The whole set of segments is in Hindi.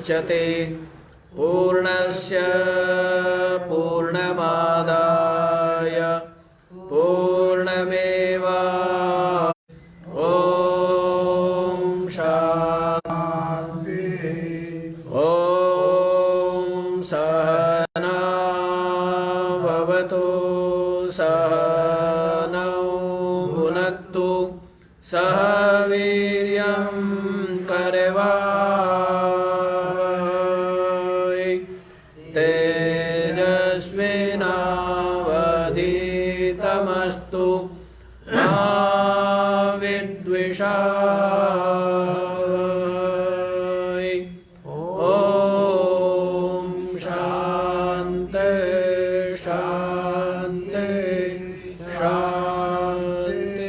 मुच्यते पूर्णस्य पूर्णमादाय पूर्णमेवा ॐ शान्ति ॐ सहना भवतु सहनौ भुनक्तु सह वीर्यं करवावहै तेजस्विनावधीतमस्तु मा विद्विषावहै ॐ शान्ति शान्ति शान्ति।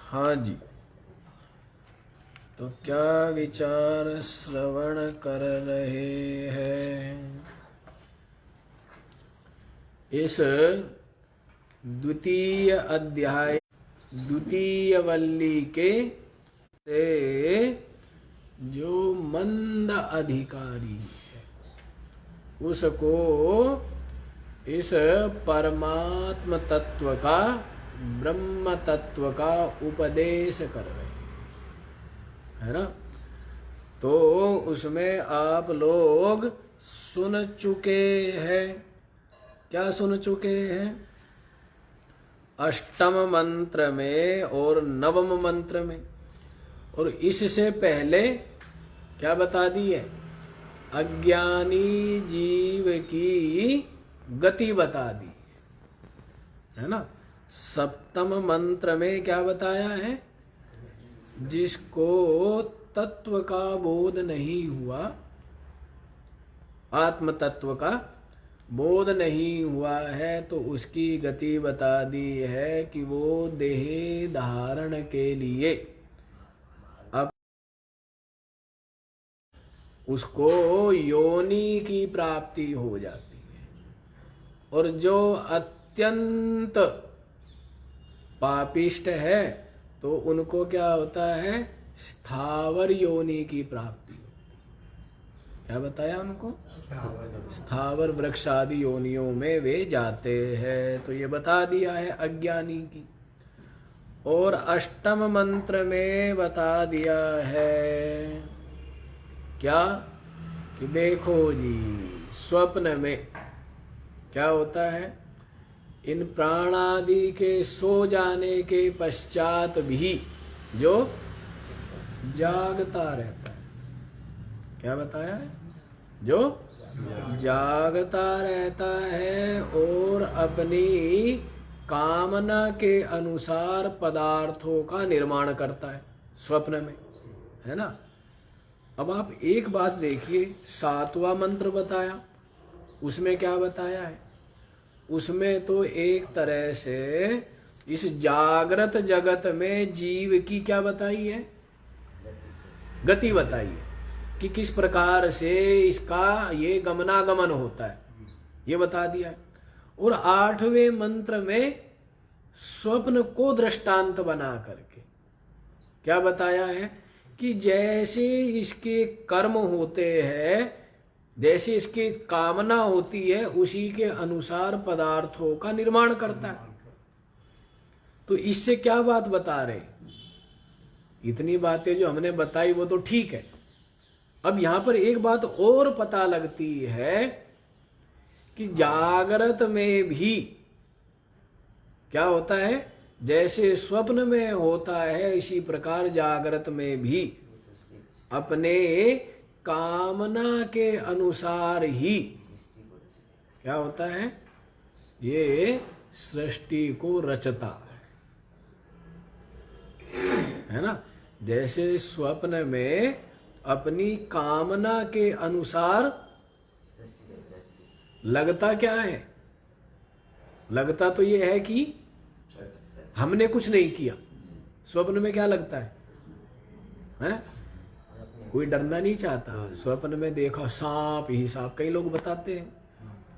हाँ जी, तो क्या विचार श्रवण कर रहे हैं? इस द्वितीय अध्याय द्वितीय वल्ली के से जो मंद अधिकारी है उसको इस परमात्म तत्व का ब्रह्म तत्व का उपदेश कर रहे है ना। तो उसमें आप लोग सुन चुके हैं। क्या सुन चुके हैं? अष्टम मंत्र में और नवम मंत्र में, और इससे पहले क्या बता दी है? अज्ञानी जीव की गति बता दी है ना। सप्तम मंत्र में क्या बताया है? जिसको तत्व का बोध नहीं हुआ, आत्म तत्व का बोध नहीं हुआ है, तो उसकी गति बता दी है कि वो देह धारण के लिए अब उसको योनि की प्राप्ति हो जाती है। और जो अत्यंत पापिष्ट है तो उनको क्या होता है? स्थावर योनि की प्राप्ति होती है। क्या बताया उनको? स्थावर वृक्ष आदि योनियों में वे जाते हैं। तो ये बता दिया है अज्ञानी की। और अष्टम मंत्र में बता दिया है क्या? कि देखो जी, स्वप्न में क्या होता है? इन प्राणादि के सो जाने के पश्चात भी जो जागता रहता है। क्या बताया है? जो जागता रहता है और अपनी कामना के अनुसार पदार्थों का निर्माण करता है स्वप्न में, है ना। अब आप एक बात देखिए, सातवां मंत्र बताया, उसमें क्या बताया है? उसमें तो एक तरह से इस जागृत जगत में जीव की क्या बताई है? गति बताई है कि किस प्रकार से इसका ये गमनागमन होता है, ये बता दिया है। और आठवें मंत्र में स्वप्न को दृष्टांत बना करके क्या बताया है? कि जैसे इसके कर्म होते हैं, जैसे इसकी कामना होती है, उसी के अनुसार पदार्थों का निर्माण करता है। तो इससे क्या बात बता रहे? इतनी बातें जो हमने बताई वो तो ठीक है। अब यहां पर एक बात और पता लगती है कि जागृत में भी क्या होता है? जैसे स्वप्न में होता है, इसी प्रकार जागृत में भी अपने कामना के अनुसार ही क्या होता है? ये सृष्टि को रचता है ना। जैसे स्वप्न में अपनी कामना के अनुसार लगता क्या है? लगता तो ये है कि हमने कुछ नहीं किया। स्वप्न में क्या लगता है? कोई डरना नहीं चाहता। स्वप्न में देखा सांप ही सांप, कई लोग बताते हैं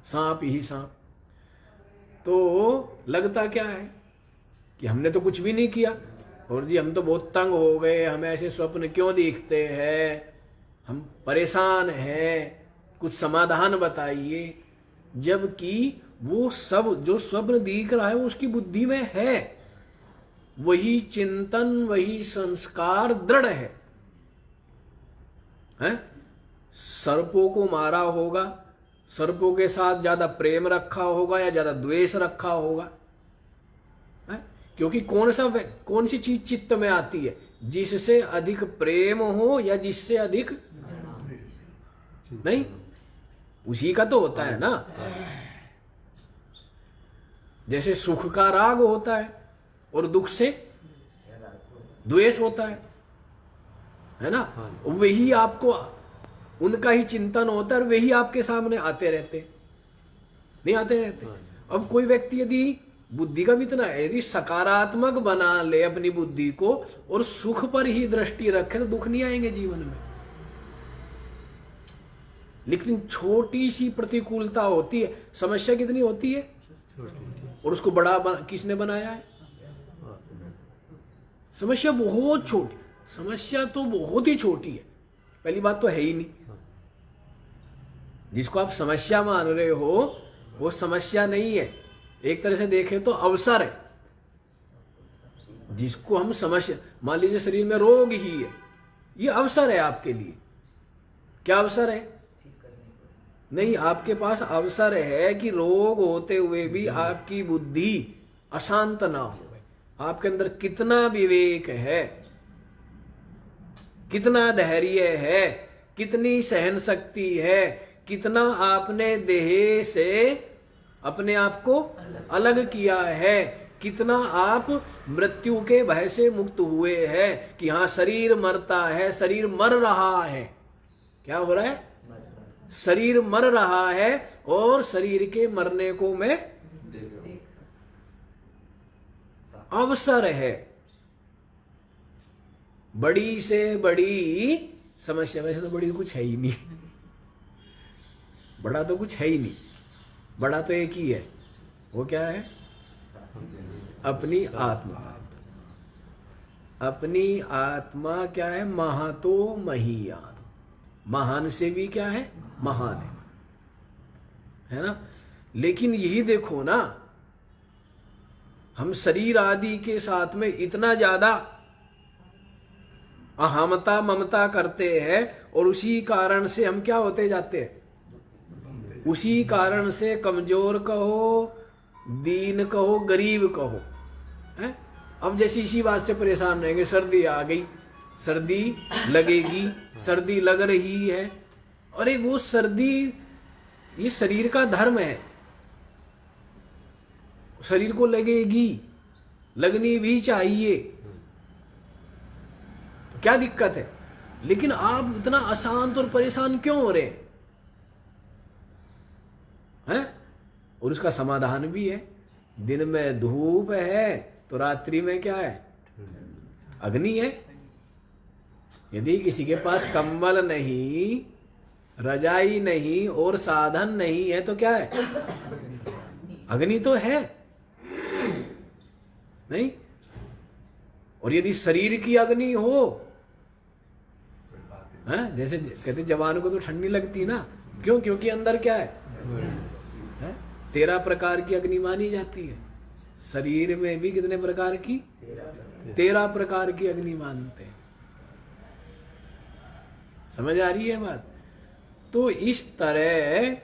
सांप ही सांप। तो लगता क्या है कि हमने तो कुछ भी नहीं किया, और जी हम तो बहुत तंग हो गए, हमें ऐसे स्वप्न क्यों दिखते हैं, हम परेशान हैं, कुछ समाधान बताइए। जबकि वो सब जो स्वप्न दिख रहा है वो उसकी बुद्धि में है, वही चिंतन वही संस्कार दृढ़ है। सर्पों को मारा होगा, सर्पों के साथ ज्यादा प्रेम रखा होगा या ज्यादा द्वेष रखा होगा? क्योंकि कौन सी चीज चित्त में आती है? जिससे अधिक प्रेम हो या जिससे अधिक नहीं, उसी का तो होता है ना। जैसे सुख का राग होता है और दुख से द्वेष होता है ना। वही आपको, उनका ही चिंतन होता है और वही आपके सामने आते रहते, नहीं आते रहते। अब कोई व्यक्ति यदि बुद्धि का भी इतना है, यदि सकारात्मक बना ले अपनी बुद्धि को और सुख पर ही दृष्टि रखे, तो दुख नहीं आएंगे जीवन में। लेकिन छोटी सी प्रतिकूलता होती है, समस्या कितनी होती है, और उसको बड़ा किसने बनाया है? समस्या बहुत छोटी, समस्या तो बहुत ही छोटी है, पहली बात तो है ही नहीं। जिसको आप समस्या मान रहे हो वो समस्या नहीं है, एक तरह से देखें तो अवसर है। जिसको हम समस्या, मान लीजिए शरीर में रोग ही है, ये अवसर है आपके लिए। क्या अवसर है? नहीं, आपके पास अवसर है कि रोग होते हुए भी आपकी बुद्धि अशांत ना हो। आपके अंदर कितना विवेक है, कितना धैर्य है, कितनी सहन शक्ति है, कितना आपने देह से अपने आप को अलग किया है, कितना आप मृत्यु के भय से मुक्त हुए हैं कि हाँ शरीर मरता है, शरीर मर रहा है। क्या हो रहा है? शरीर मर रहा है और शरीर के मरने को मैं अवसर है। बड़ी से बड़ी समस्या, वैसे तो बड़ी कुछ है ही नहीं, बड़ा तो कुछ है ही नहीं, बड़ा तो एक ही है, वो क्या है? अपनी आत्मा। अपनी आत्मा क्या है? महातो महीयान, महान से भी क्या है? महान है ना। लेकिन यही देखो ना, हम शरीर आदि के साथ में इतना ज्यादा अहमता ममता करते हैं और उसी कारण से हम क्या होते जाते हैं? उसी कारण से कमजोर कहो, दीन कहो, गरीब कहो, है? अब जैसे इसी बात से परेशान रहेंगे, सर्दी आ गई, सर्दी लगेगी, सर्दी लग रही है। अरे वो सर्दी ये शरीर का धर्म है, शरीर को लगेगी, लगनी भी चाहिए, तो क्या दिक्कत है? लेकिन आप इतना अशांत और परेशान क्यों हो रहे हैं? और उसका समाधान भी है। दिन में धूप है तो रात्रि में क्या है? अग्नि है। यदि किसी के पास कंबल नहीं, रजाई नहीं और साधन नहीं है तो क्या है? अग्नि तो है नहीं। और यदि शरीर की अग्नि हो, जैसे कहते जवान को तो ठंडी लगती ना, क्यों? क्योंकि अंदर क्या है? 13 प्रकार की अग्नि मानी जाती है। शरीर में भी कितने प्रकार की? 13 प्रकार की अग्नि मानते हैं। समझ आ रही है बात? तो इस तरह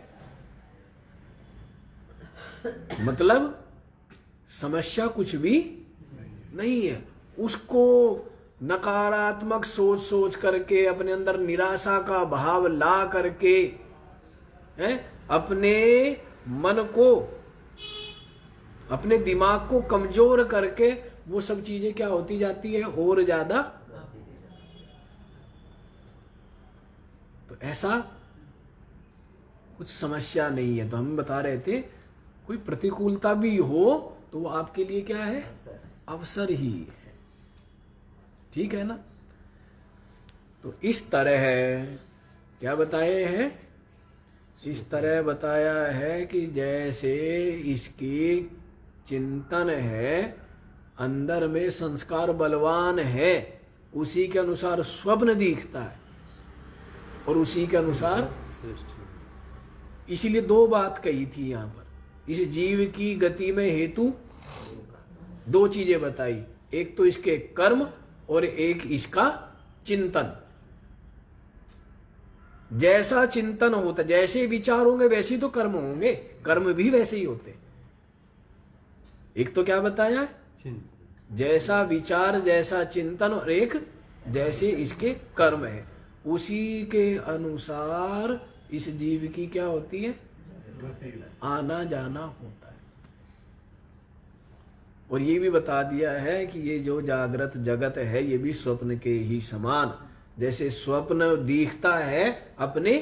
मतलब समस्या कुछ भी नहीं है। उसको नकारात्मक सोच सोच करके, अपने अंदर निराशा का भाव ला करके, अपने मन को, अपने दिमाग को कमजोर करके वो सब चीजें क्या होती जाती है? और ज्यादा। तो ऐसा कुछ समस्या नहीं है। तो हम बता रहे थे, कोई प्रतिकूलता भी हो तो वो आपके लिए क्या है? अवसर ही है। ठीक है ना। तो इस तरह क्या बताए हैं? इस तरह बताया है कि जैसे इसकी चिंतन है, अंदर में संस्कार बलवान है, उसी के अनुसार स्वप्न दिखता है और उसी के अनुसार। इसीलिए दो बात कही थी यहां पर। इस जीव की गति में हेतु दो चीजें बताई, एक तो इसके कर्म और एक इसका चिंतन। जैसा चिंतन होता, जैसे विचार होंगे वैसे ही तो कर्म होंगे, कर्म भी वैसे ही होते। एक तो क्या बताया है, जैसा विचार जैसा चिंतन, और एक जैसे इसके कर्म है, उसी के अनुसार इस जीव की क्या होती है, आना जाना होता है। और ये भी बता दिया है कि ये जो जागृत जगत है ये भी स्वप्न के ही समान, जैसे स्वप्न दिखता है अपने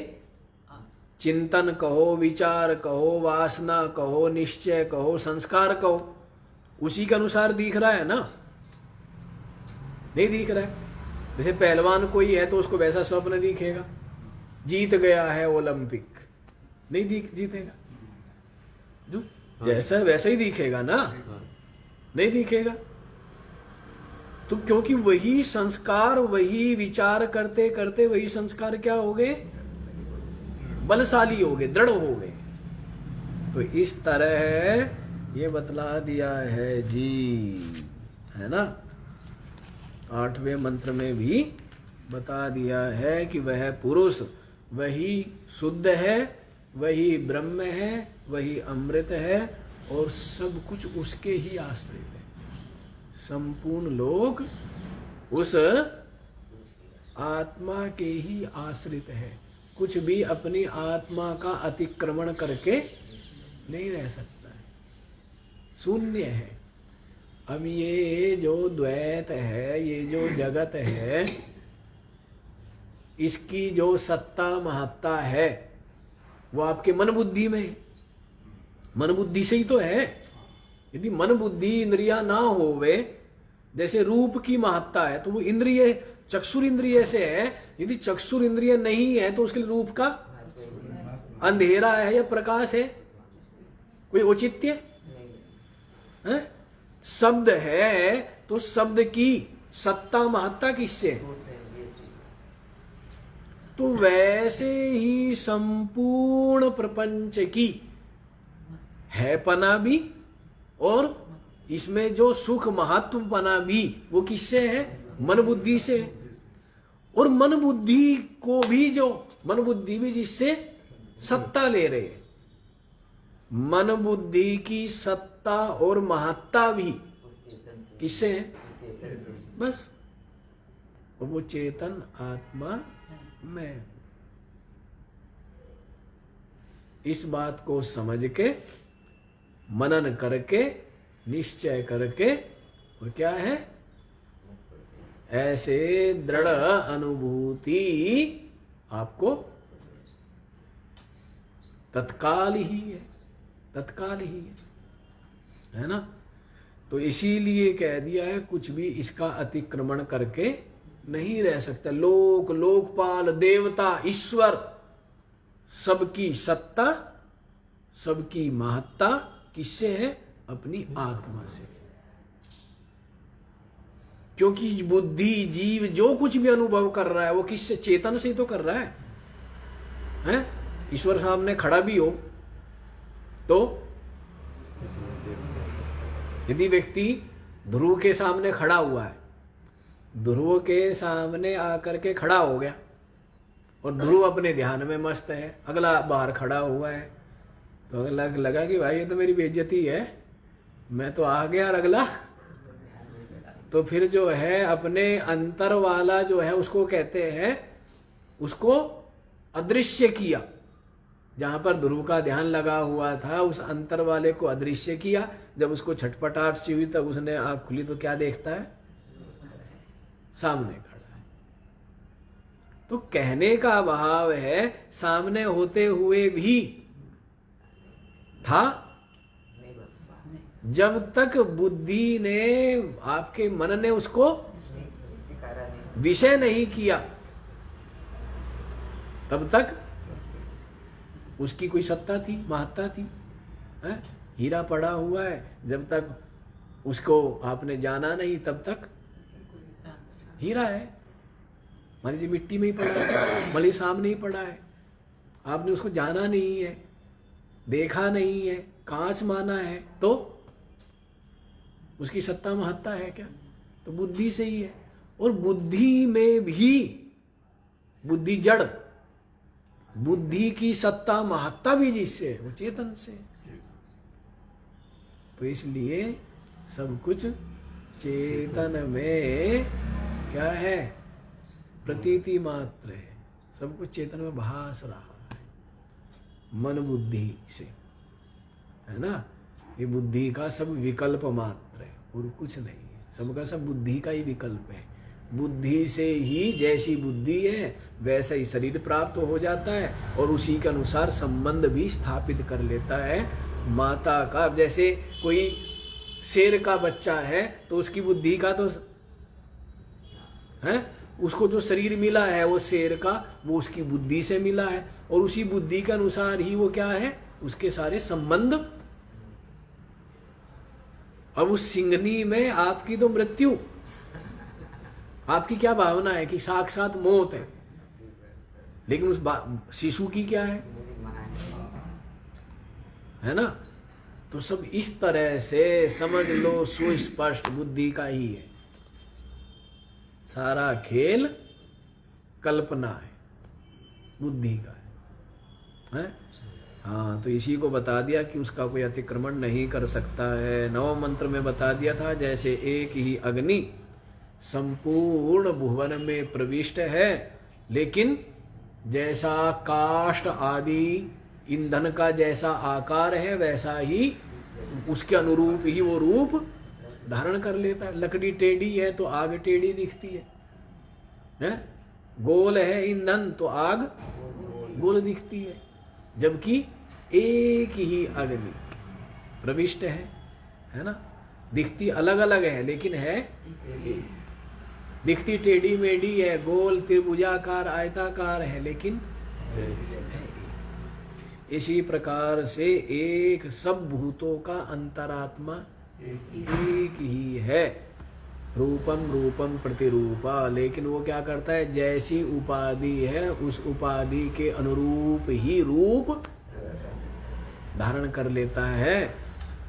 चिंतन कहो, विचार कहो, वासना कहो, निश्चय कहो, संस्कार कहो, उसी के अनुसार दिख रहा है ना, नहीं दिख रहा है। जैसे पहलवान कोई है तो उसको वैसा स्वप्न दिखेगा, जीत गया है ओलंपिक, नहीं जीतेगा, जो जैसा वैसा ही दिखेगा ना, नहीं दिखेगा। तो क्योंकि वही संस्कार, वही विचार करते करते वही संस्कार क्या हो गए, बलशाली हो गए, दृढ़ हो गए। तो इस तरह ये बतला दिया है जी, है ना। 8वें मंत्र में भी बता दिया है कि वह पुरुष वही शुद्ध है, वही ब्रह्म है, वही अमृत है, और सब कुछ उसके ही आश्रित है। संपूर्ण लोग उस आत्मा के ही आश्रित है, कुछ भी अपनी आत्मा का अतिक्रमण करके नहीं रह सकता है, शून्य है। अब ये जो द्वैत है, ये जो जगत है, इसकी जो सत्ता महत्ता है वो आपके मन बुद्धि में है, मन बुद्धि से ही तो है। यदि मन बुद्धि इंद्रिया ना होवे, जैसे रूप की महत्ता है तो वो इंद्रिय चक्षुर इंद्रिय से है, यदि चक्षुर इंद्रिय नहीं है तो उसके लिए रूप का अंधेरा है या प्रकाश है, कोई औचित्य है। शब्द है तो शब्द की सत्ता महत्ता किससे है, तो वैसे ही संपूर्ण प्रपंच की है पना भी, और इसमें जो सुख महत्व पना भी वो किससे है, मन बुद्धि से है। और मन बुद्धि को भी, जो मन बुद्धि भी जिससे सत्ता ले रहे हैं, मन बुद्धि की सत्ता और महत्ता भी किससे है, बस वो चेतन आत्मा में। इस बात को समझ के, मनन करके, निश्चय करके, और क्या है, ऐसे दृढ़ अनुभूति आपको तत्काल ही है, तत्काल ही है ना। तो इसीलिए कह दिया है कुछ भी इसका अतिक्रमण करके नहीं रह सकता। लोक, लोकपाल, देवता, ईश्वर, सबकी सत्ता, सबकी महत्ता किससे है, अपनी आत्मा से। क्योंकि बुद्धि जीव जो कुछ भी अनुभव कर रहा है वो किससे, चेतन से ही तो कर रहा है, हैं? ईश्वर सामने खड़ा भी हो तो, यदि व्यक्ति ध्रुव के सामने खड़ा हुआ है, ध्रुव के सामने आकर के खड़ा हो गया और ध्रुव अपने ध्यान में मस्त है, अगला बाहर खड़ा हुआ है, तो अगला लगा कि भाई ये तो मेरी बेइज्जती है, मैं तो आ गया और अगला, तो फिर जो है अपने अंतर वाला जो है उसको कहते हैं, उसको अदृश्य किया। जहां पर ध्रुव का ध्यान लगा हुआ था उस अंतर वाले को अदृश्य किया। जब उसको छटपटाहट सी हुई तब उसने आंख खुली तो क्या देखता है, सामने खड़ा है। तो कहने का भाव है सामने होते हुए भी था, जब तक बुद्धि ने, आपके मन ने उसको विषय नहीं किया तब तक उसकी कोई सत्ता थी, महत्ता थी? है? हीरा पड़ा हुआ है, जब तक उसको आपने जाना नहीं तब तक हीरा है। मान लीजिए मिट्टी में ही पड़ा है, मले सामने ही पड़ा है, आपने उसको जाना नहीं है, देखा नहीं है, कांच माना है, तो उसकी सत्ता महत्ता है क्या? तो बुद्धि से ही है। और बुद्धि में भी, बुद्धि जड़, बुद्धि की सत्ता महत्ता भी जिससे है वो चेतन से। तो इसलिए सब कुछ चेतन में क्या है? प्रतीति मात्र है। सब कुछ चेतन में भास रहा है मन बुद्धि से, है ना। ये बुद्धि का सब विकल्प मात्र है और कुछ नहीं है। सबका सब बुद्धि का ही विकल्प है। बुद्धि से ही जैसी बुद्धि है वैसा ही शरीर प्राप्त हो जाता है और उसी के अनुसार संबंध भी स्थापित कर लेता है माता का। जैसे कोई शेर का बच्चा है तो उसकी बुद्धि का तो है, उसको जो शरीर मिला है वो शेर का, वो उसकी बुद्धि से मिला है और उसी बुद्धि के अनुसार ही वो क्या है, उसके सारे संबंध। अब उस सिंगनी में आपकी तो मृत्यु, आपकी क्या भावना है कि साक्षात मौत है, लेकिन उस शिशु की क्या है ना। तो सब इस तरह से समझ लो, सुस्पष्ट बुद्धि का ही है सारा खेल, कल्पना है, बुद्धि का है? हाँ, तो इसी को बता दिया कि उसका कोई अतिक्रमण नहीं कर सकता है। नवम मंत्र में बता दिया था जैसे एक ही अग्नि संपूर्ण भुवन में प्रविष्ट है, लेकिन जैसा काष्ठ आदि ईंधन का जैसा आकार है वैसा ही उसके अनुरूप ही वो रूप धारण कर लेता है। लकड़ी टेढ़ी है तो आग टेढ़ी दिखती है? गोल है ईंधन तो आग गोल दिखती है, जबकि एक ही अग्नि प्रविष्ट है ना। दिखती अलग अलग है लेकिन है, दिखती टेढ़ी मेढ़ी है, गोल त्रिभुजाकार आयताकार है, लेकिन इसी प्रकार से एक सब भूतों का अंतरात्मा एक ही है। रूपम रूपम प्रतिरूपा, लेकिन वो क्या करता है, जैसी उपाधि है उस उपाधि के अनुरूप ही रूप धारण कर लेता है।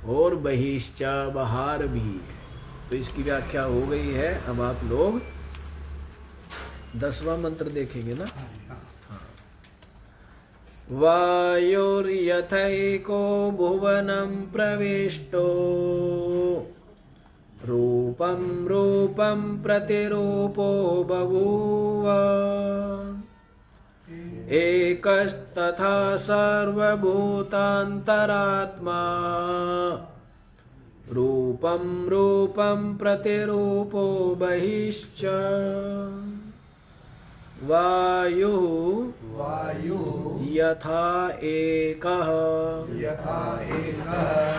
और बहिश्च, बाहर भी है। तो इसकी व्याख्या हो गई है। अब आप लोग 10वां मंत्र देखेंगे ना। वायुर्यथैको भुवनं प्रविष्टो रूपं रूपं प्रतिरूपो बभूव एकस्तथा सर्वभूतान्तरात्मा रूपं रूपं प्रतिरूपो बहिश्च। वायु यथा एकः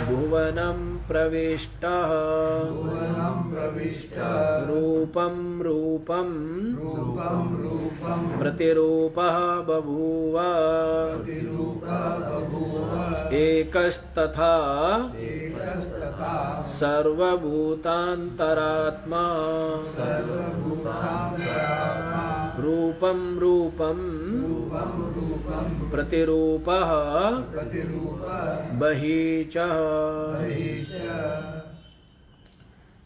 भुवनं प्रविष्टः रूपं रूपं प्रतिरूपः बभूव एकस्तथा सर्वभूतान्तरात्मा रूपं रूपं प्रतिरूपः बहिः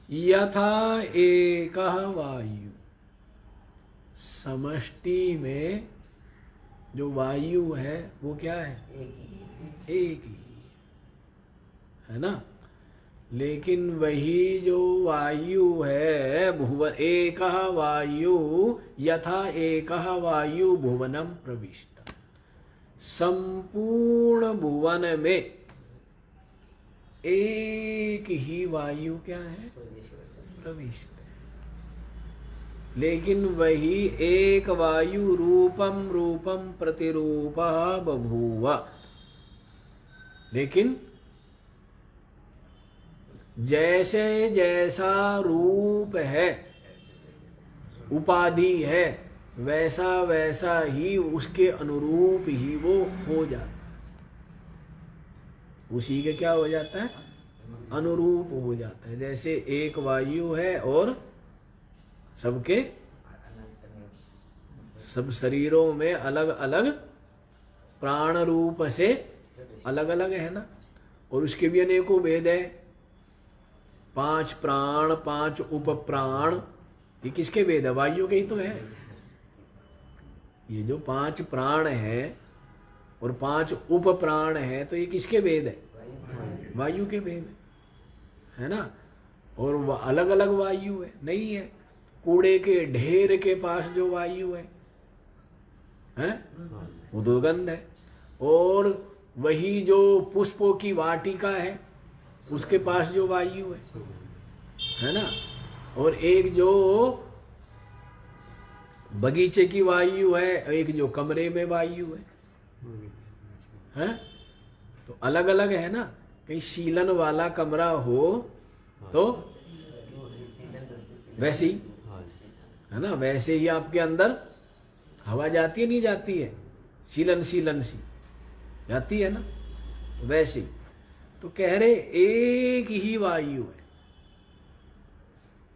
यथा एकः वायु। समष्टि में जो वायु है वो क्या है, एक ही है ना। लेकिन वही जो वायु है भुवन, एकः वायु यथा एकः वायु भुवनम प्रविष्ट, संपूर्ण भुवन में एक ही वायु क्या है, प्रविष्ट है। लेकिन वही एक वायु रूपम रूपम प्रतिरूपः बभूव, लेकिन जैसे जैसा रूप है, उपाधि है, वैसा वैसा ही उसके अनुरूप ही वो हो जाता है। उसी के क्या हो जाता है, अनुरूप हो जाता है। जैसे एक वायु है और सबके सब शरीरों में अलग अलग प्राण रूप से अलग अलग है ना, और उसके भी अनेकों भेद है। 5 प्राण 5 उप प्राण, ये किसके भेद है, वायु के ही तो है। ये जो 5 प्राण है और 5 उप प्राण है, तो ये किसके भेद है, वायु के भेद है ना। और अलग अलग वायु है नहीं है। कूड़े के ढेर के पास जो वायु है वो दुर्गंध है, और वही जो पुष्पों की वाटिका है उसके पास जो वायु है ना, और एक जो बगीचे की वायु है, एक जो कमरे में वायु है, तो अलग अलग है ना। कहीं सीलन वाला कमरा हो तो वैसे ही है ना, वैसे ही आपके अंदर हवा जाती है नहीं जाती है, सीलन सीलन सी जाती है ना, तो वैसे ही। तो कह रहे एक ही वायु है,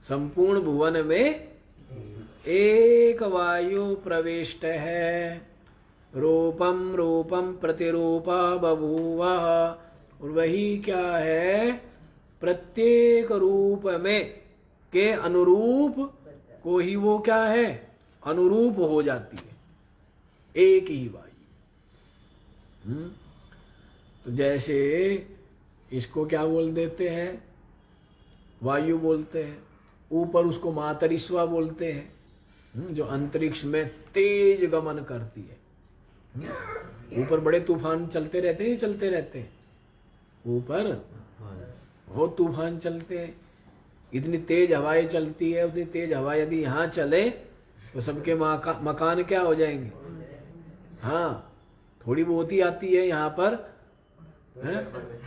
संपूर्ण भुवन में एक वायु प्रविष्ट है। रूपम रूपम प्रतिरूपा बभूवा, और वही क्या है, प्रत्येक रूप में के अनुरूप को ही वो क्या है, अनुरूप हो जाती है, एक ही वायु। तो जैसे इसको क्या बोल देते हैं, वायु बोलते हैं। ऊपर उसको मातरिस्वा बोलते हैं, जो अंतरिक्ष में तेज गमन करती है। ऊपर बड़े तूफान चलते रहते हैं, चलते रहते हैं ऊपर, बहुत तूफान चलते हैं, इतनी तेज हवाएं चलती है। उतनी तेज हवा यदि यहाँ चले तो सबके मकान क्या हो जाएंगे। हाँ, थोड़ी बहुत ही आती है यहाँ पर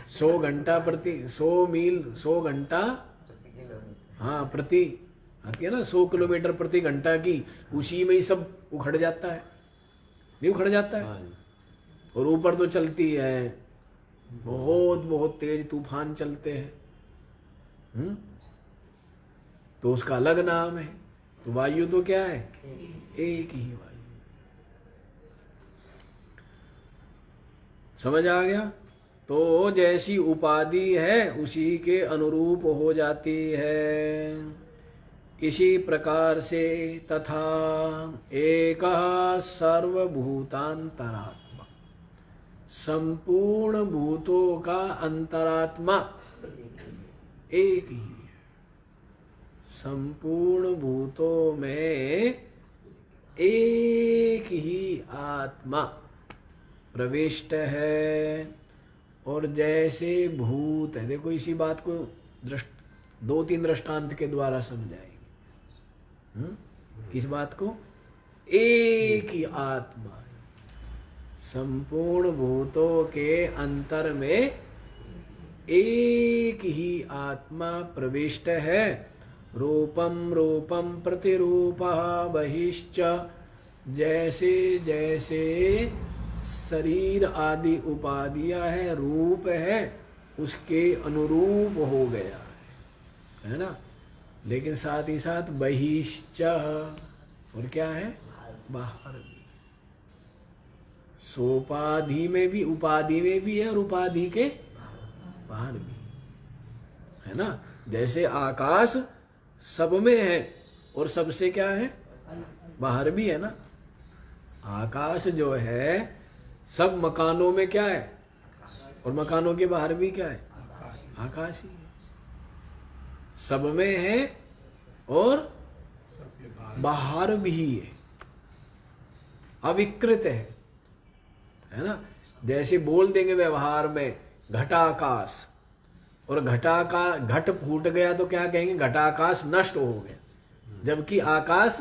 100 घंटा प्रति 100 मील 100 घंटा हाँ प्रति आती है ना, 100 किलोमीटर प्रति घंटा की, उसी में ही सब उखड़ जाता है, नहीं उखड़ जाता है। और ऊपर तो चलती है, बहुत बहुत तेज तूफान चलते हैं। तो उसका अलग नाम है। तो वायु तो क्या है, एक ही वायु। समझ आ गया। तो जैसी उपाधि है उसी के अनुरूप हो जाती है। इसी प्रकार से तथा एकः सर्वभूतांतरात्मा, संपूर्ण भूतों का अंतरात्मा एक ही है। संपूर्ण भूतों में एक ही आत्मा प्रविष्ट है। और जैसे भूत है, देखो इसी बात को 2-3 दृष्टांत के द्वारा समझाएंगे। किस बात को, एक ही आत्मा है। संपूर्ण भूतों के अंतर में एक ही आत्मा प्रविष्ट है। रूपम रूपम प्रतिरूपः बहिश्च, जैसे जैसे शरीर आदि उपाधियां है, रूप है, उसके अनुरूप हो गया है ना। लेकिन साथ ही साथ बहिश्च, और क्या है, बाहर भी। सोपाधि में भी, उपाधि में भी है, और उपाधि के बाहर भी है ना। जैसे आकाश सब में है और सबसे क्या है, बाहर भी है ना। आकाश जो है सब मकानों में क्या है, और मकानों के बाहर भी क्या है, आकाश ही है। सब में है और बाहर भी है, अविकृत है ना। जैसे बोल देंगे व्यवहार में घटाकाश, और घट फूट गया तो क्या कहेंगे, घटाकाश नष्ट हो गया। जबकि आकाश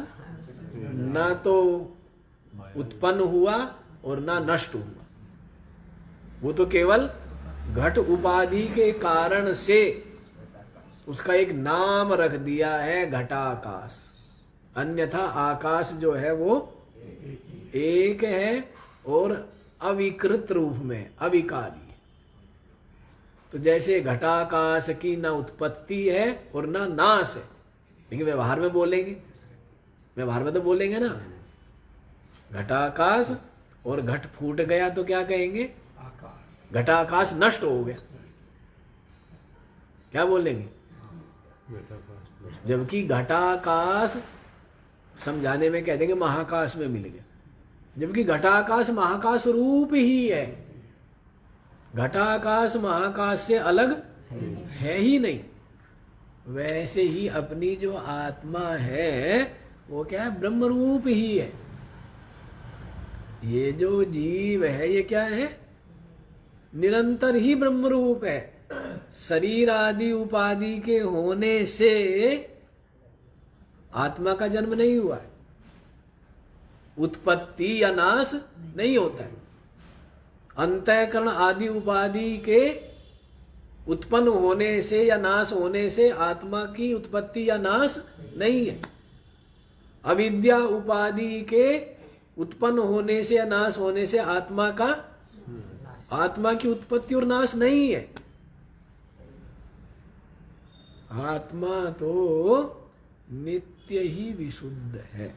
ना तो उत्पन्न हुआ और ना नष्ट हुआ, वो तो केवल घट उपाधि के कारण से उसका एक नाम रख दिया है घटाकाश। अन्यथा आकाश जो है वो एक है और अविकृत रूप में, अविकारी। तो जैसे घटाकाश की ना उत्पत्ति है और ना नाश है, लेकिन व्यवहार में बोलेंगे, व्यवहार में तो बोलेंगे ना, घटाकाश और घट फूट गया तो क्या कहेंगे, घटाकाश नष्ट हो गया, क्या बोलेंगे। जबकि घटाकाश समझाने में कह देंगे महाकाश में मिल गया, जबकि घटाकाश महाकाश रूप ही है, घटाकाश महाकाश से अलग है ही नहीं। वैसे ही अपनी जो आत्मा है वो क्या है, ब्रह्म रूप ही है। ये जो जीव है ये क्या है, निरंतर ही ब्रह्म रूप है। शरीर आदि उपाधि के होने से आत्मा का जन्म नहीं हुआ है, उत्पत्ति या नाश नहीं होता है। अंतःकरण आदि उपाधि के उत्पन्न होने से या नाश होने से आत्मा की उत्पत्ति या नाश नहीं है। अविद्या उपाधि के उत्पन्न होने से या नाश होने से आत्मा की उत्पत्ति और नाश नहीं है। आत्मा तो नित्य ही विशुद्ध है,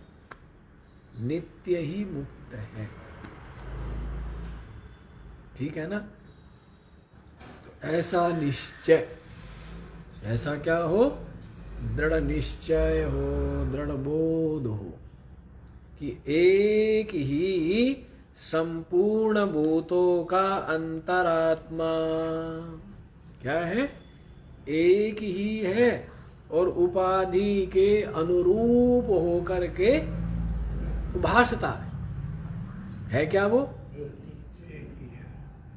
नित्य ही मुक्त है, ठीक है ना। तो ऐसा निश्चय, ऐसा क्या हो, दृढ़ निश्चय हो, दृढ़ बोध हो कि एक ही संपूर्ण भूतों का अंतरात्मा क्या है, एक ही है और उपाधि के अनुरूप होकर के भासता है क्या वो,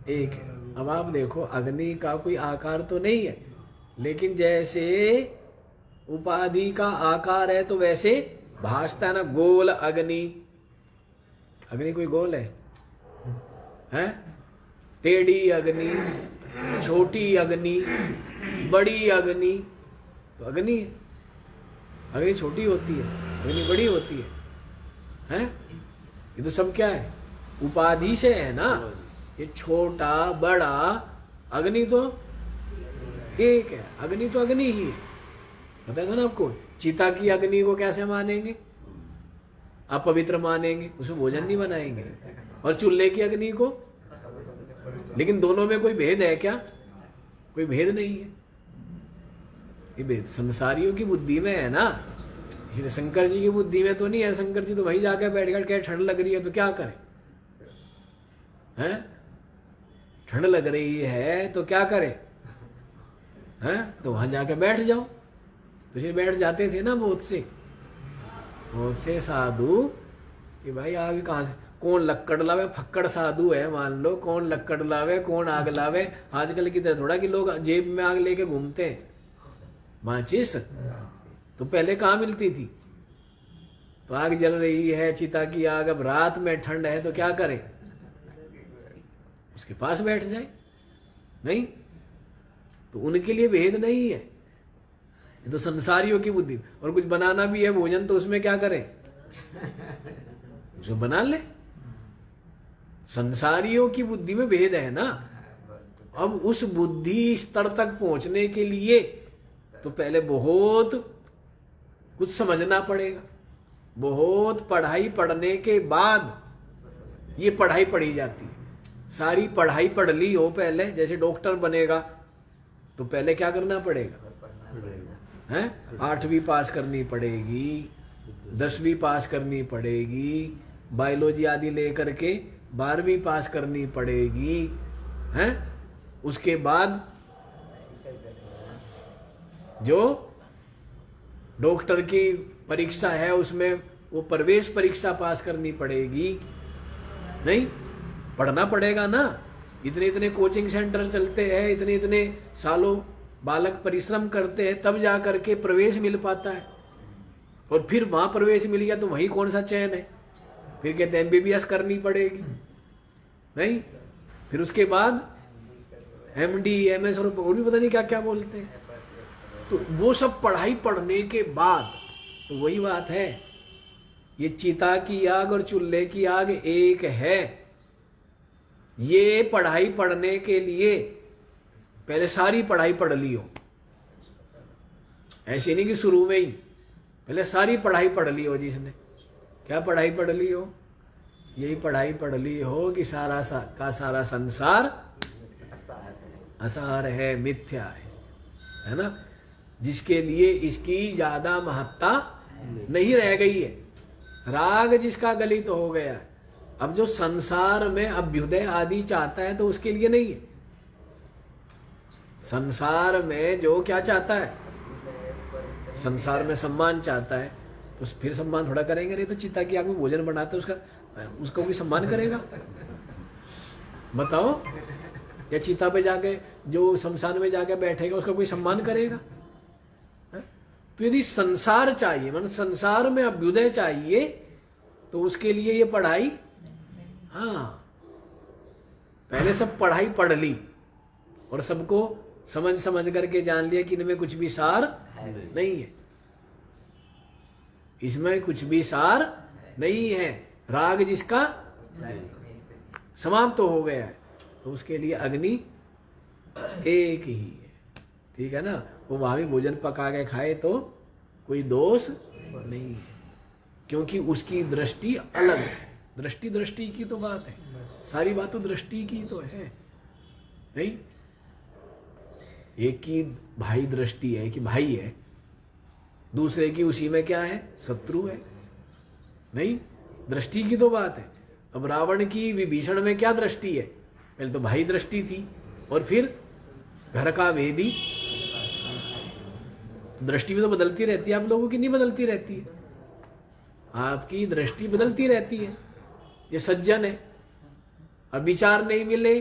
एक है। अब आप देखो अग्नि का कोई आकार तो नहीं है, लेकिन जैसे उपाधि का आकार है तो वैसे भासता है ना। गोल अग्नि, अग्नि कोई गोल है, हैं? टेढ़ी अग्नि, छोटी अग्नि, बड़ी अग्नि, तो अग्नि है। अग्नि छोटी होती है, अग्नि बड़ी होती है, हैं? ये तो सब क्या है, उपाधि से है ना। ये छोटा बड़ा अग्नि तो एक है, अग्नि तो अग्नि ही है। बताया था ना आपको, चिता की अग्नि को कैसे मानेंगे, अपवित्र मानेंगे, उसमें भोजन नहीं बनाएंगे। और चूल्हे की अग्नि को, लेकिन दोनों में कोई भेद है क्या, कोई भेद नहीं है। ये भेद संसारियों की बुद्धि में है ना, इसलिए शंकर जी की बुद्धि में तो नहीं है। शंकर जी तो वहीं जाके बैठ कर के ठंड लग रही है तो क्या करें, हैं? ठंड लग रही है तो क्या करें, हैं? तो वहां जाके बैठ जाओ। तो ये बैठ जाते थे ना बहुत से साधु कि भाई आगे कहाँ से, कौन लक्कड़ लावे, फक्कड़ साधु है मान लो, कौन लक्कड़ लावे, कौन आग लावे। आजकल की तरह थोड़ा कि लोग जेब में आग लेके घूमते हैं, माचिस तो पहले कहाँ मिलती थी। तो आग जल रही है, चिता की आग, अब रात में ठंड है तो क्या करे, उसके पास बैठ जाए, नहीं। तो उनके लिए भेद नहीं है, ये तो संसारियों की बुद्धि। और कुछ बनाना भी है भोजन तो उसमें क्या करें, उसमें बना ले। संसारियों की बुद्धि में भेद है ना। अब उस बुद्धि स्तर तक पहुंचने के लिए तो पहले बहुत कुछ समझना पड़ेगा, बहुत पढ़ाई पढ़ने के बाद ये पढ़ाई पढ़ी जाती है। सारी पढ़ाई पढ़ ली हो पहले, जैसे डॉक्टर बनेगा तो पहले क्या करना पड़ेगा, हैं? 8वीं पास करनी पड़ेगी, 10वीं पास करनी पड़ेगी, बायोलॉजी आदि लेकर के 12वीं पास करनी पड़ेगी, हैं? उसके बाद जो डॉक्टर की परीक्षा है उसमें वो प्रवेश परीक्षा पास करनी पड़ेगी, नहीं? पढ़ना पड़ेगा ना। इतने इतने कोचिंग सेंटर चलते हैं, इतने इतने सालों बालक परिश्रम करते हैं, तब जा करके प्रवेश मिल पाता है। और फिर वहां प्रवेश मिल गया तो वहीं कौन सा चयन है, फिर कहते हैं MBBS करनी पड़ेगी, नहीं? फिर उसके बाद MD MS और भी पता नहीं क्या क्या बोलते हैं। तो वो सब पढ़ाई पढ़ने के बाद, तो वही बात है, ये चिता की आग और चूल्हे की आग एक है। ये पढ़ाई पढ़ने के लिए पहले सारी पढ़ाई पढ़ ली हो, ऐसे नहीं कि शुरू में ही, पहले सारी पढ़ाई पढ़ ली हो। जिसने क्या पढ़ाई पढ़ ली हो? यही पढ़ाई पढ़ ली हो कि सारा संसार असार है, मिथ्या है ना, जिसके लिए इसकी ज्यादा महत्ता नहीं रह गई है। राग जिसका गलित हो गया है, अब जो संसार में अभ्युदय आदि चाहता है तो उसके लिए नहीं है। संसार में जो क्या चाहता है, संसार में सम्मान चाहता है, तो फिर सम्मान थोड़ा करेंगे? नहीं तो चिता की आग में भोजन बनाते उसका कोई सम्मान करेगा? बताओ। या चिता पे जाके जो शमशान में जाके बैठेगा उसका कोई सम्मान करेगा? तो यदि संसार चाहिए, मतलब संसार में अभ्युदय चाहिए, तो उसके लिए ये पढ़ाई, हाँ, पहले सब पढ़ाई पढ़ ली और सबको समझ समझ करके जान लिया कि इनमें कुछ भी सार नहीं है, इसमें कुछ भी सार नहीं है। राग जिसका समाप्त हो गया है, तो उसके लिए अग्नि एक ही है। ठीक है ना? वो वहां भी भोजन पका के खाए तो कोई दोष नहीं है, क्योंकि उसकी दृष्टि अलग है। दृष्टि की तो बात है, सारी बात तो दृष्टि की तो है नहीं। एक की भाई दृष्टि है कि भाई है, दूसरे की उसी में क्या है, शत्रु है नहीं। दृष्टि की तो बात है। अब रावण की विभीषण में क्या दृष्टि है? पहले तो भाई दृष्टि थी और फिर घर का वेदी। तो दृष्टि भी तो बदलती रहती है, आप लोगों की नहीं बदलती रहती है? आपकी दृष्टि बदलती रहती है। ये सज्जन है, अब विचार नहीं मिले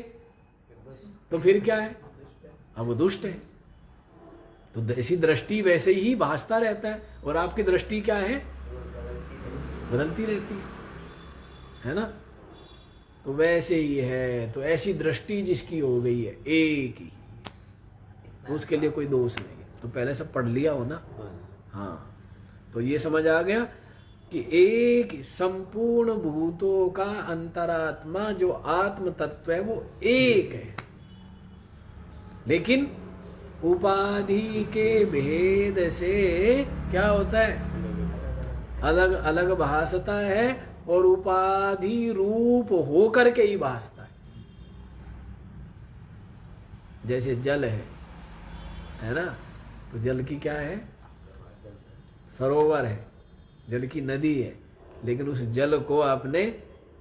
तो फिर क्या है, अब वो दुष्ट है। तो ऐसी दृष्टि वैसे ही भासता रहता है, और आपकी दृष्टि क्या है, बदलती रहती है ना। तो वैसे ही है। तो ऐसी दृष्टि जिसकी हो गई है एक ही, तो उसके लिए कोई दोष नहीं है। तो पहले सब पढ़ लिया हो ना। हाँ, तो ये समझ आ गया कि एक संपूर्ण भूतों का अंतरात्मा जो आत्म तत्व है वो एक है, लेकिन उपाधि के भेद से क्या होता है, अलग अलग भासता है, और उपाधि रूप होकर के ही भासता है। जैसे जल है ना, तो जल की क्या है, सरोवर है, जल की नदी है, लेकिन उस जल को आपने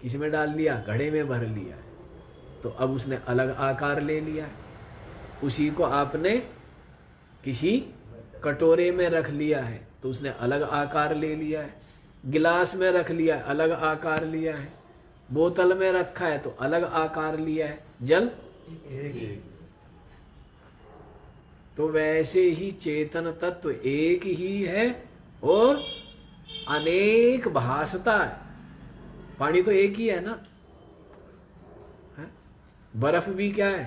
किस में डाल लिया, घड़े में भर लिया है, तो अब उसने अलग आकार ले लिया है। उसी को आपने किसी कटोरे में रख लिया है, तो उसने अलग आकार ले लिया है। गिलास में रख लिया है, अलग आकार लिया है। बोतल में रखा है तो अलग आकार लिया है। जल तो वैसे ही चेतन तत्व एक ही है और अनेक भासता है। पानी तो एक ही है ना, बर्फ भी क्या है,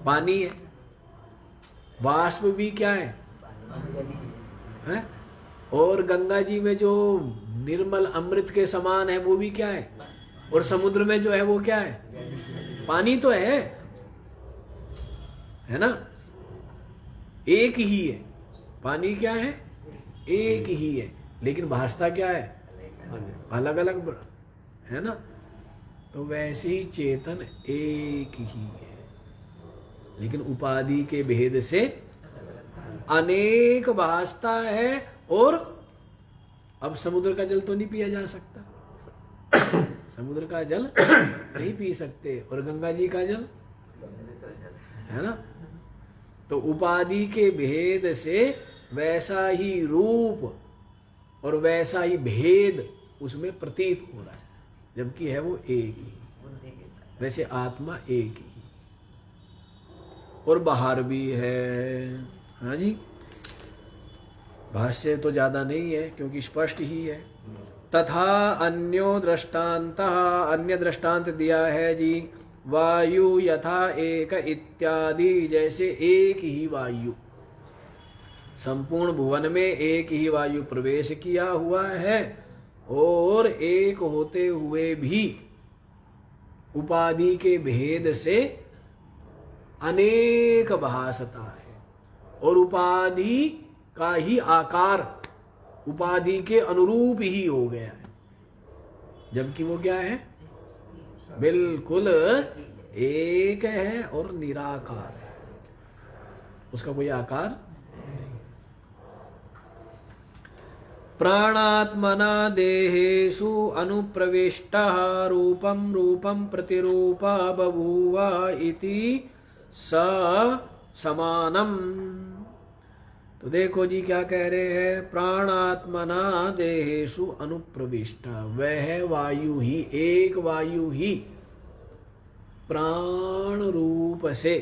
पानी है। वाष्प भी क्या है? और गंगा जी में जो निर्मल अमृत के समान है वो भी क्या है? और समुद्र में जो है वो क्या है? पानी तो है ना, एक ही है। पानी क्या है? एक ही है, लेकिन भासता क्या है? अलग अलग है ना। तो वैसे ही चेतन एक ही है, लेकिन उपाधि के भेद से अनेक भासता है। और अब समुद्र का जल तो नहीं पिया जा सकता, समुद्र का जल नहीं पी सकते, और गंगा जी का जल है ना। तो उपाधि के भेद से वैसा ही रूप और वैसा ही भेद उसमें प्रतीत हो रहा है, जबकि है वो एक ही। वैसे आत्मा एक ही, और बाहर भी है। हाँ जी, भाष्य तो ज्यादा नहीं है क्योंकि स्पष्ट ही है। तथा अन्यो दृष्टांत, अन्य दृष्टांत दिया है जी। वायु यथा एक इत्यादि, जैसे एक ही वायु, संपूर्ण भुवन में एक ही वायु प्रवेश किया हुआ है, और एक होते हुए भी उपाधि के भेद से अनेक भासता है और उपाधि का ही आकार उपाधि के अनुरूप ही हो गया है, जबकि वो क्या है, बिल्कुल एक है और निराकार है, उसका कोई आकार। प्राणात्मना देहेषु अनुप्रविष्टः रूपं रूपं प्रतिरूपा बभूव इति स समानम। तो देखो जी क्या कह रहे हैं, प्राणात्मना देहेषु अनुप्रविष्ट, वह वायु ही, एक वायु ही प्राण रूप से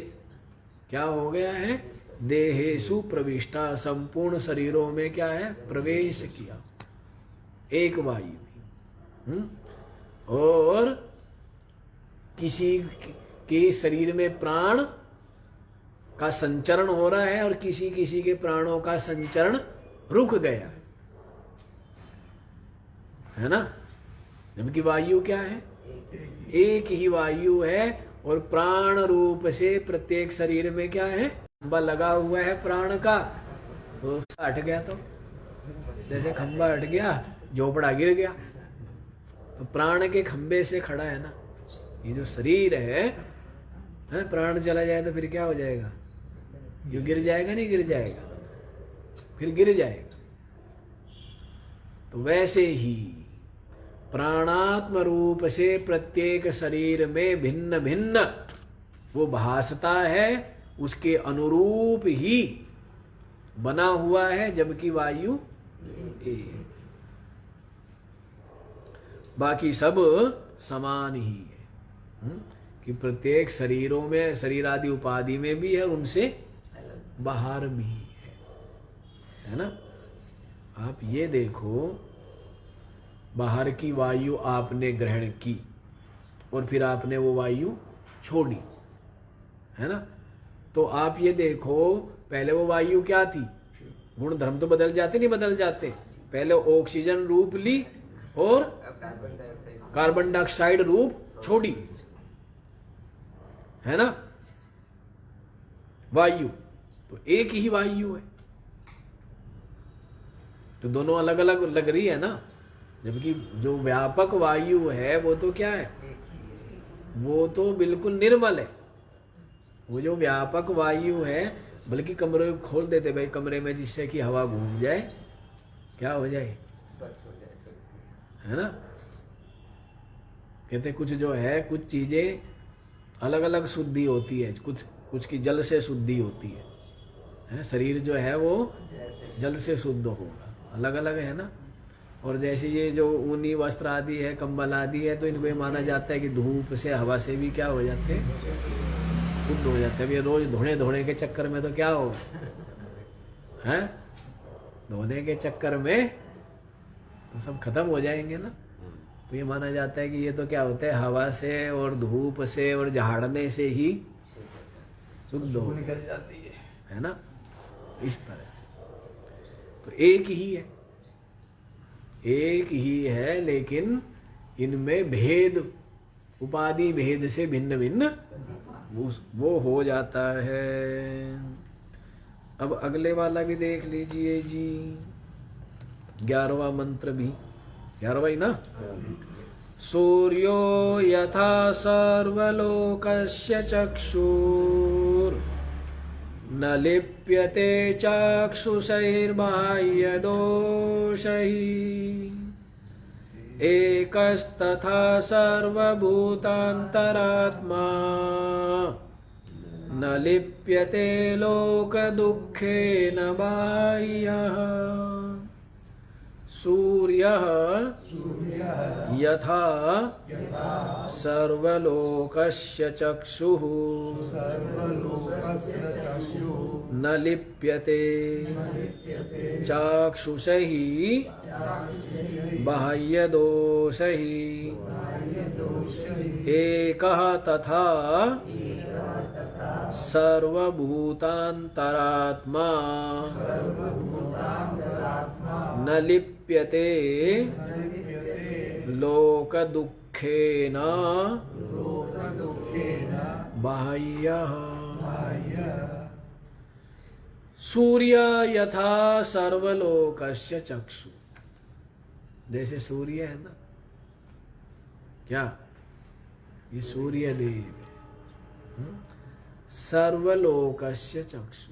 क्या हो गया है, देहेषु प्रविष्टा, संपूर्ण शरीरों में क्या है, प्रवेश किया, एक वायु ही। और किसी के शरीर में प्राण का संचरण हो रहा है और किसी किसी के प्राणों का संचरण रुक गया है ना, जबकि वायु क्या है, एक ही वायु है और प्राण रूप से प्रत्येक शरीर में क्या है, खंबा लगा हुआ है प्राण का, वो हट गया तो जैसे खंबा हट गया झोपड़ा गिर गया, तो प्राण के खंबे से खड़ा है ना ये जो शरीर है, प्राण चला जाए तो फिर क्या हो जाएगा, ये गिर जाएगा, नहीं गिर जाएगा, फिर गिर जाएगा। तो वैसे ही प्राणात्म रूप से प्रत्येक शरीर में भिन्न भिन्न वो भासता है, उसके अनुरूप ही बना हुआ है, जबकि वायु एक, बाकी सब समान ही है। कि प्रत्येक शरीरों में, शरीर आदि उपाधि में भी है और उनसे बाहर भी है ना। आप ये देखो, बाहर की वायु आपने ग्रहण की और फिर आपने वो वायु छोड़ी, है ना। तो आप ये देखो, पहले वो वायु क्या थी, गुण धर्म तो बदल जाते, नहीं बदल जाते, पहले ऑक्सीजन रूप ली और कार्बन डाइऑक्साइड रूप छोड़ी, है ना, वायु। तो एक ही वायु है, तो दोनों अलग अलग लग रही है ना, जबकि जो व्यापक वायु है वो तो क्या है, वो तो बिल्कुल निर्मल है। वो जो व्यापक वायु है, बल्कि कमरे खोल देते भाई कमरे में, जिससे कि हवा घूम जाए, क्या हो जाए, है ना। कहते कुछ जो है, कुछ चीजें अलग अलग शुद्धि होती है, कुछ की जल से शुद्धि होती है, शरीर जो है वो जल से शुद्ध होगा, अलग अलग है ना। और जैसे ये जो ऊनी वस्त्र आदि है, कंबल आदि है, तो इनको ये माना जाता है कि धूप से, हवा से भी क्या हो जाते हैं, शुद्ध हो जाते हैं। ये रोज धोने के चक्कर में तो क्या हो, हैं, धोने के चक्कर में तो सब खत्म हो जाएंगे ना। तो ये माना जाता है कि ये तो क्या होता है, हवा से और धूप से और झाड़ने से ही शुद्ध हो निकल जाती है ना, इस तरह से। तो एक ही है, लेकिन इनमें भेद, उपाधि भेद से भिन्न भिन्न वो हो जाता है। अब अगले वाला भी देख लीजिए जी, 11वां मंत्र भी, 11वां ही ना। सूर्यो यथा सर्वलोकस्य चक्षुर न लिप्यते चक्षुषैर्बाह्यदोषैः एकस्तथा सर्वभूतान्तरात्मा न लिप्यते लोकदुःखेन बाह्यः। सूर्यः यथा सर्वलोकस्य चक्षुः न लिप्यते चाक्षुषैः बाह्यदोषैः एकः तथा सर्वभूतान्तरात्मा न लिप्यते लोकदुःखेन बाह्यः। सूर्य यथा सर्वलोकस्य चक्षु, जैसे सूर्य है ना, क्या ये सूर्य देव सर्वलोकस्य चक्षु,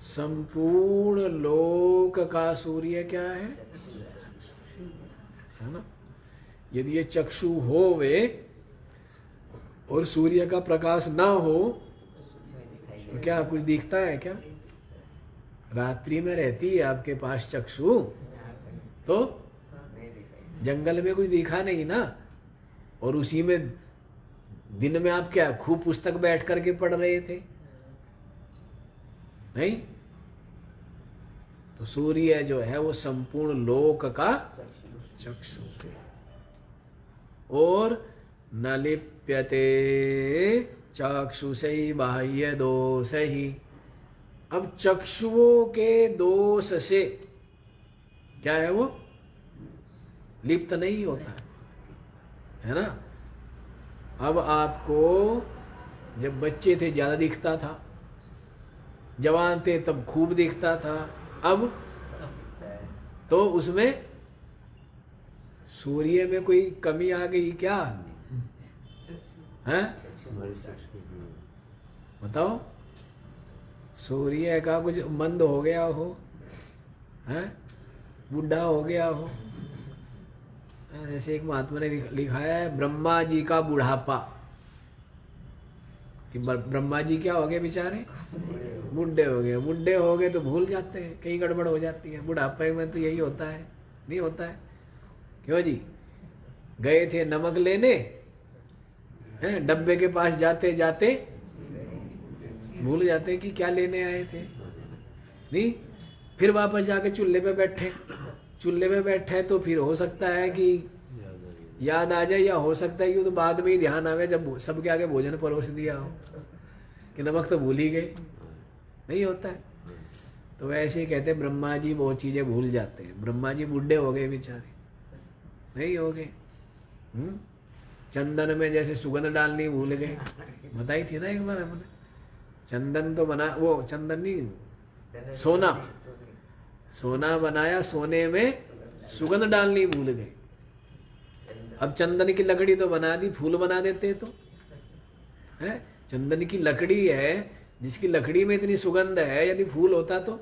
संपूर्ण लोक का सूर्य क्या है ना। यदि ये चक्षु होवे और सूर्य का प्रकाश ना हो तो क्या कुछ दिखता है क्या? रात्रि में रहती है आपके पास चक्षु तो जंगल में कुछ दिखा नहीं ना, और उसी में दिन में आप क्या खूब पुस्तक बैठ करके पढ़ रहे थे नहीं? तो सूर्य जो है वो संपूर्ण लोक का चक्षु है। और न लिप्यते चक्षुषै बाह्य दोषैः, अब चक्षुओं के दोष से क्या है वो लिप्त नहीं होता है ना। अब आपको जब बच्चे थे ज्यादा दिखता था, जवान थे तब खूब दिखता था, अब तो उसमें सूर्य में कोई कमी आ गई क्या है? बताओ, सूर्य का कुछ मंद हो गया हो, हैं, बुढ़ा हो गया हो। जैसे एक महात्मा ने लिखा है ब्रह्मा जी का बुढ़ापा, कि ब्रह्मा जी क्या हो गए बेचारे, बुढ़े हो गए। बुढ़े हो गए तो भूल जाते हैं, कहीं गड़बड़ हो जाती है। बुढ़ापे में तो यही होता है, नहीं होता है? क्यों जी? गए थे नमक लेने, हैं, डब्बे के पास जाते जाते भूल जाते कि क्या लेने आए थे, नहीं? फिर वापस जाके चूल्हे पे बैठे, चूल्हे पे बैठे तो फिर हो सकता है कि याद आ जाए, या हो सकता है कि तो बाद में ही ध्यान आवे जब सबके आगे भोजन परोस दिया हो कि नमक तो भूल ही गए। नहीं होता है? तो वैसे ही कहते हैं ब्रह्मा जी बहुत चीजें भूल जाते हैं। ब्रह्मा जी बुढ़े हो गए बेचारे, नहीं हो गए। चंदन में जैसे सुगंध डालनी भूल गए, बताई थी ना एक बार हमने। चंदन तो बना, वो चंदन नहीं, सोना, सोना बनाया, सोने में सुगंध डालनी भूल गए। अब चंदन की लकड़ी तो बना दी, फूल बना देते तो है। चंदन की लकड़ी है, जिसकी लकड़ी में इतनी सुगंध है, यदि फूल होता तो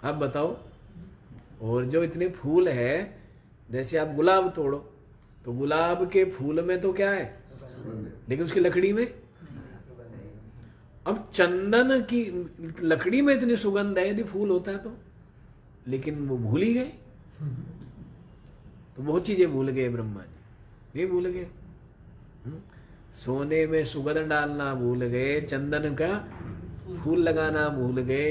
आप बताओ। और जो इतने फूल है, जैसे आप गुलाब तोड़ो तो गुलाब के फूल में तो क्या है, लेकिन उसकी लकड़ी में। अब चंदन की लकड़ी में इतनी सुगंध है, यदि फूल होता तो, लेकिन वो भूल ही गए। तो बहुत चीजें भूल गए ब्रह्मा जी, नहीं भूल गए। सोने में सुगंध डालना भूल गए, चंदन का फूल लगाना भूल गए।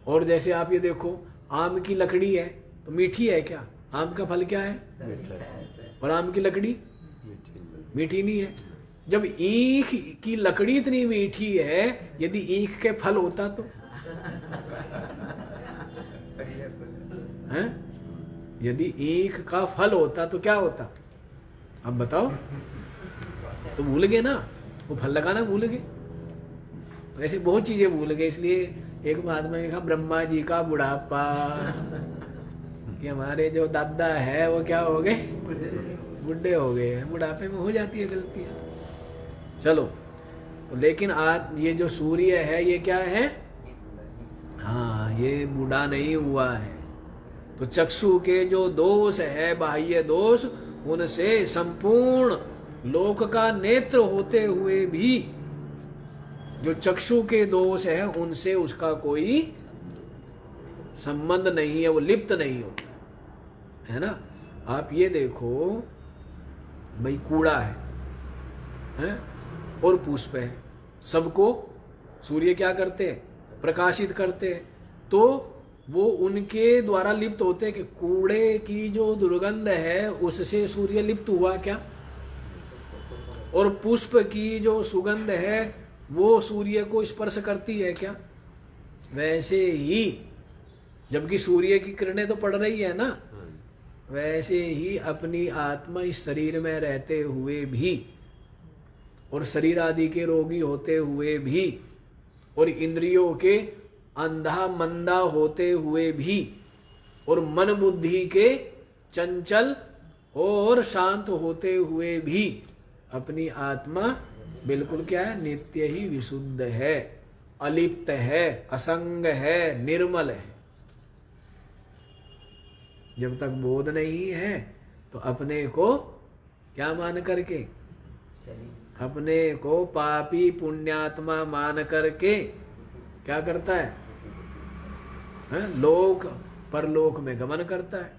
और जैसे आप ये देखो, आम की लकड़ी है तो मीठी है क्या? आम का फल क्या है? और आम की लकड़ी मीठी नहीं है। जब ईख की लकड़ी इतनी मीठी है, यदि ईख के फल होता तो हैं? यदि ईख का फल होता तो क्या होता? अब बताओ। तो भूल गए ना, वो फल लगाना भूल गए। तो ऐसे बहुत चीजें भूल गए। इसलिए एक महात्मा ने कहा ब्रह्मा जी का बुढ़ापा, कि हमारे जो दादा है वो क्या हो गए, बुढ़े हो गए। बुढ़ापे में हो जाती है गलतियां। चलो, तो लेकिन आज ये जो सूर्य है ये क्या है? हाँ, ये बूढ़ा नहीं हुआ है। तो चक्षु के जो दोष है, बाह्य दोष, उनसे संपूर्ण लोक का नेत्र होते हुए भी जो चक्षु के दोष है, उनसे उसका कोई संबंध नहीं है, वो लिप्त नहीं होता है ना। आप ये देखो भाई, कूड़ा है और पुष्प है, सबको सूर्य क्या करते हैं? प्रकाशित करते हैं। तो वो उनके द्वारा लिप्त होते हैं कि कूड़े की जो दुर्गंध है उससे सूर्य लिप्त हुआ क्या? और पुष्प की जो सुगंध है वो सूर्य को स्पर्श करती है क्या? वैसे ही, जबकि सूर्य की किरणें तो पड़ रही है ना, वैसे ही अपनी आत्मा इस शरीर में रहते हुए भी और शरीर आदि के रोगी होते हुए भी और इंद्रियों के अंधा मंदा होते हुए भी और मन बुद्धि के चंचल और शांत होते हुए भी अपनी आत्मा बिल्कुल क्या है? नित्य ही विशुद्ध है, अलिप्त है, असंग है, निर्मल है। जब तक बोध नहीं है तो अपने को क्या मान करके, अपने को पापी पुण्यात्मा मान करके क्या करता है? लोक परलोक में गमन करता है।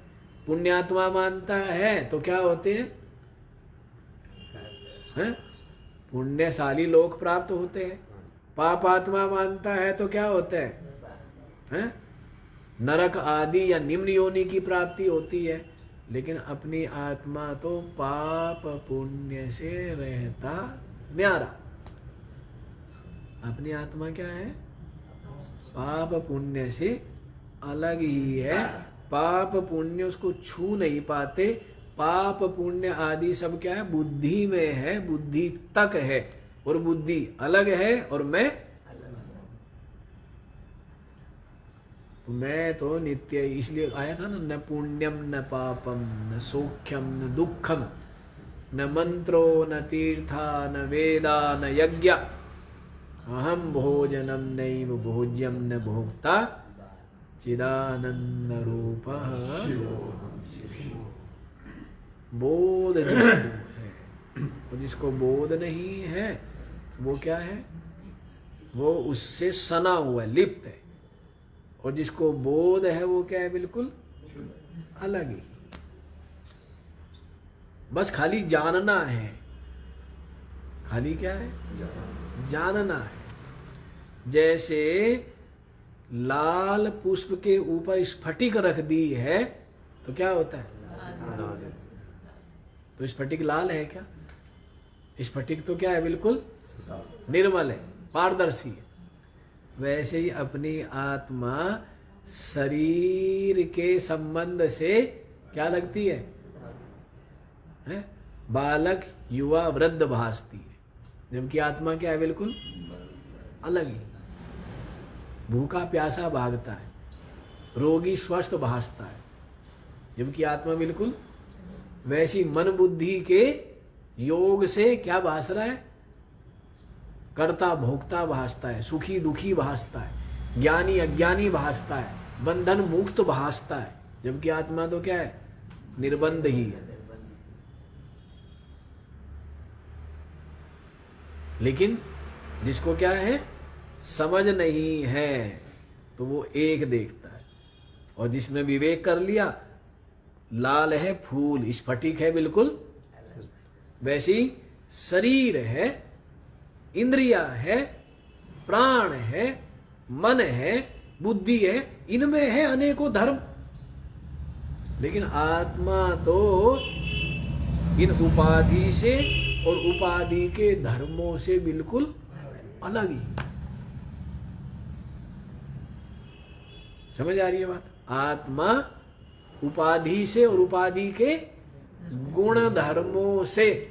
पुण्यात्मा मानता है तो क्या होते हैं? पुण्यशाली लोक प्राप्त होते हैं। पापात्मा मानता है तो क्या होता है? नरक आदि या निम्न योनि की प्राप्ति होती है। लेकिन अपनी आत्मा तो पाप पुण्य से रहता न्यारा। अपनी आत्मा क्या है? पाप पुण्य से अलग ही है। पाप पुण्य उसको छू नहीं पाते। पाप पुण्य आदि सब क्या है? बुद्धि में है, बुद्धि तक है, और बुद्धि अलग है और मैं तो नित्य। इसलिए आया था ना, न पुण्यम न पापम न सौख्यम न दुखम न मंत्रो न तीर्था न वेदा न यज्ञ अहम भोजनम नैव भोज्यम न भोक्ता चिदानंद रूप। बोध जिसको है, और जिसको बोध नहीं है वो क्या है? वो उससे सना हुआ है, लिप्त है। और जिसको बोध है वो क्या है? बिल्कुल अलग ही। बस खाली जानना है। खाली क्या है? जानना है। जैसे लाल पुष्प के ऊपर स्फटिक रख दी है तो क्या होता है? तो स्फटिक लाल है क्या? स्फटिक तो क्या है? बिल्कुल निर्मल है, पारदर्शी है। वैसे ही अपनी आत्मा शरीर के संबंध से क्या लगती है? बालक युवा वृद्ध भासती है। जबकि आत्मा क्या है? बिल्कुल अलग ही। भूखा प्यासा भागता है, रोगी स्वस्थ भासता है। जबकि आत्मा बिल्कुल वैसी मन बुद्धि के योग से क्या भास रहा है? कर्ता भोक्ता भासता है, सुखी दुखी भासता है, ज्ञानी अज्ञानी भासता है, बंधन मुक्त भासता है। जबकि आत्मा तो क्या है? निर्बंध ही है। लेकिन जिसको क्या है? समझ नहीं है तो वो एक देखता है। और जिसने विवेक कर लिया, लाल है फूल, स्फटिक है बिल्कुल, वैसी शरीर है, इंद्रिया है, प्राण है, मन है, बुद्धि है, इनमें है अनेकों धर्म। लेकिन आत्मा तो इन उपाधि से और उपाधि के धर्मों से बिल्कुल अलग ही। समझ आ रही है बात? आत्मा उपाधि से और उपाधि के गुण धर्मों से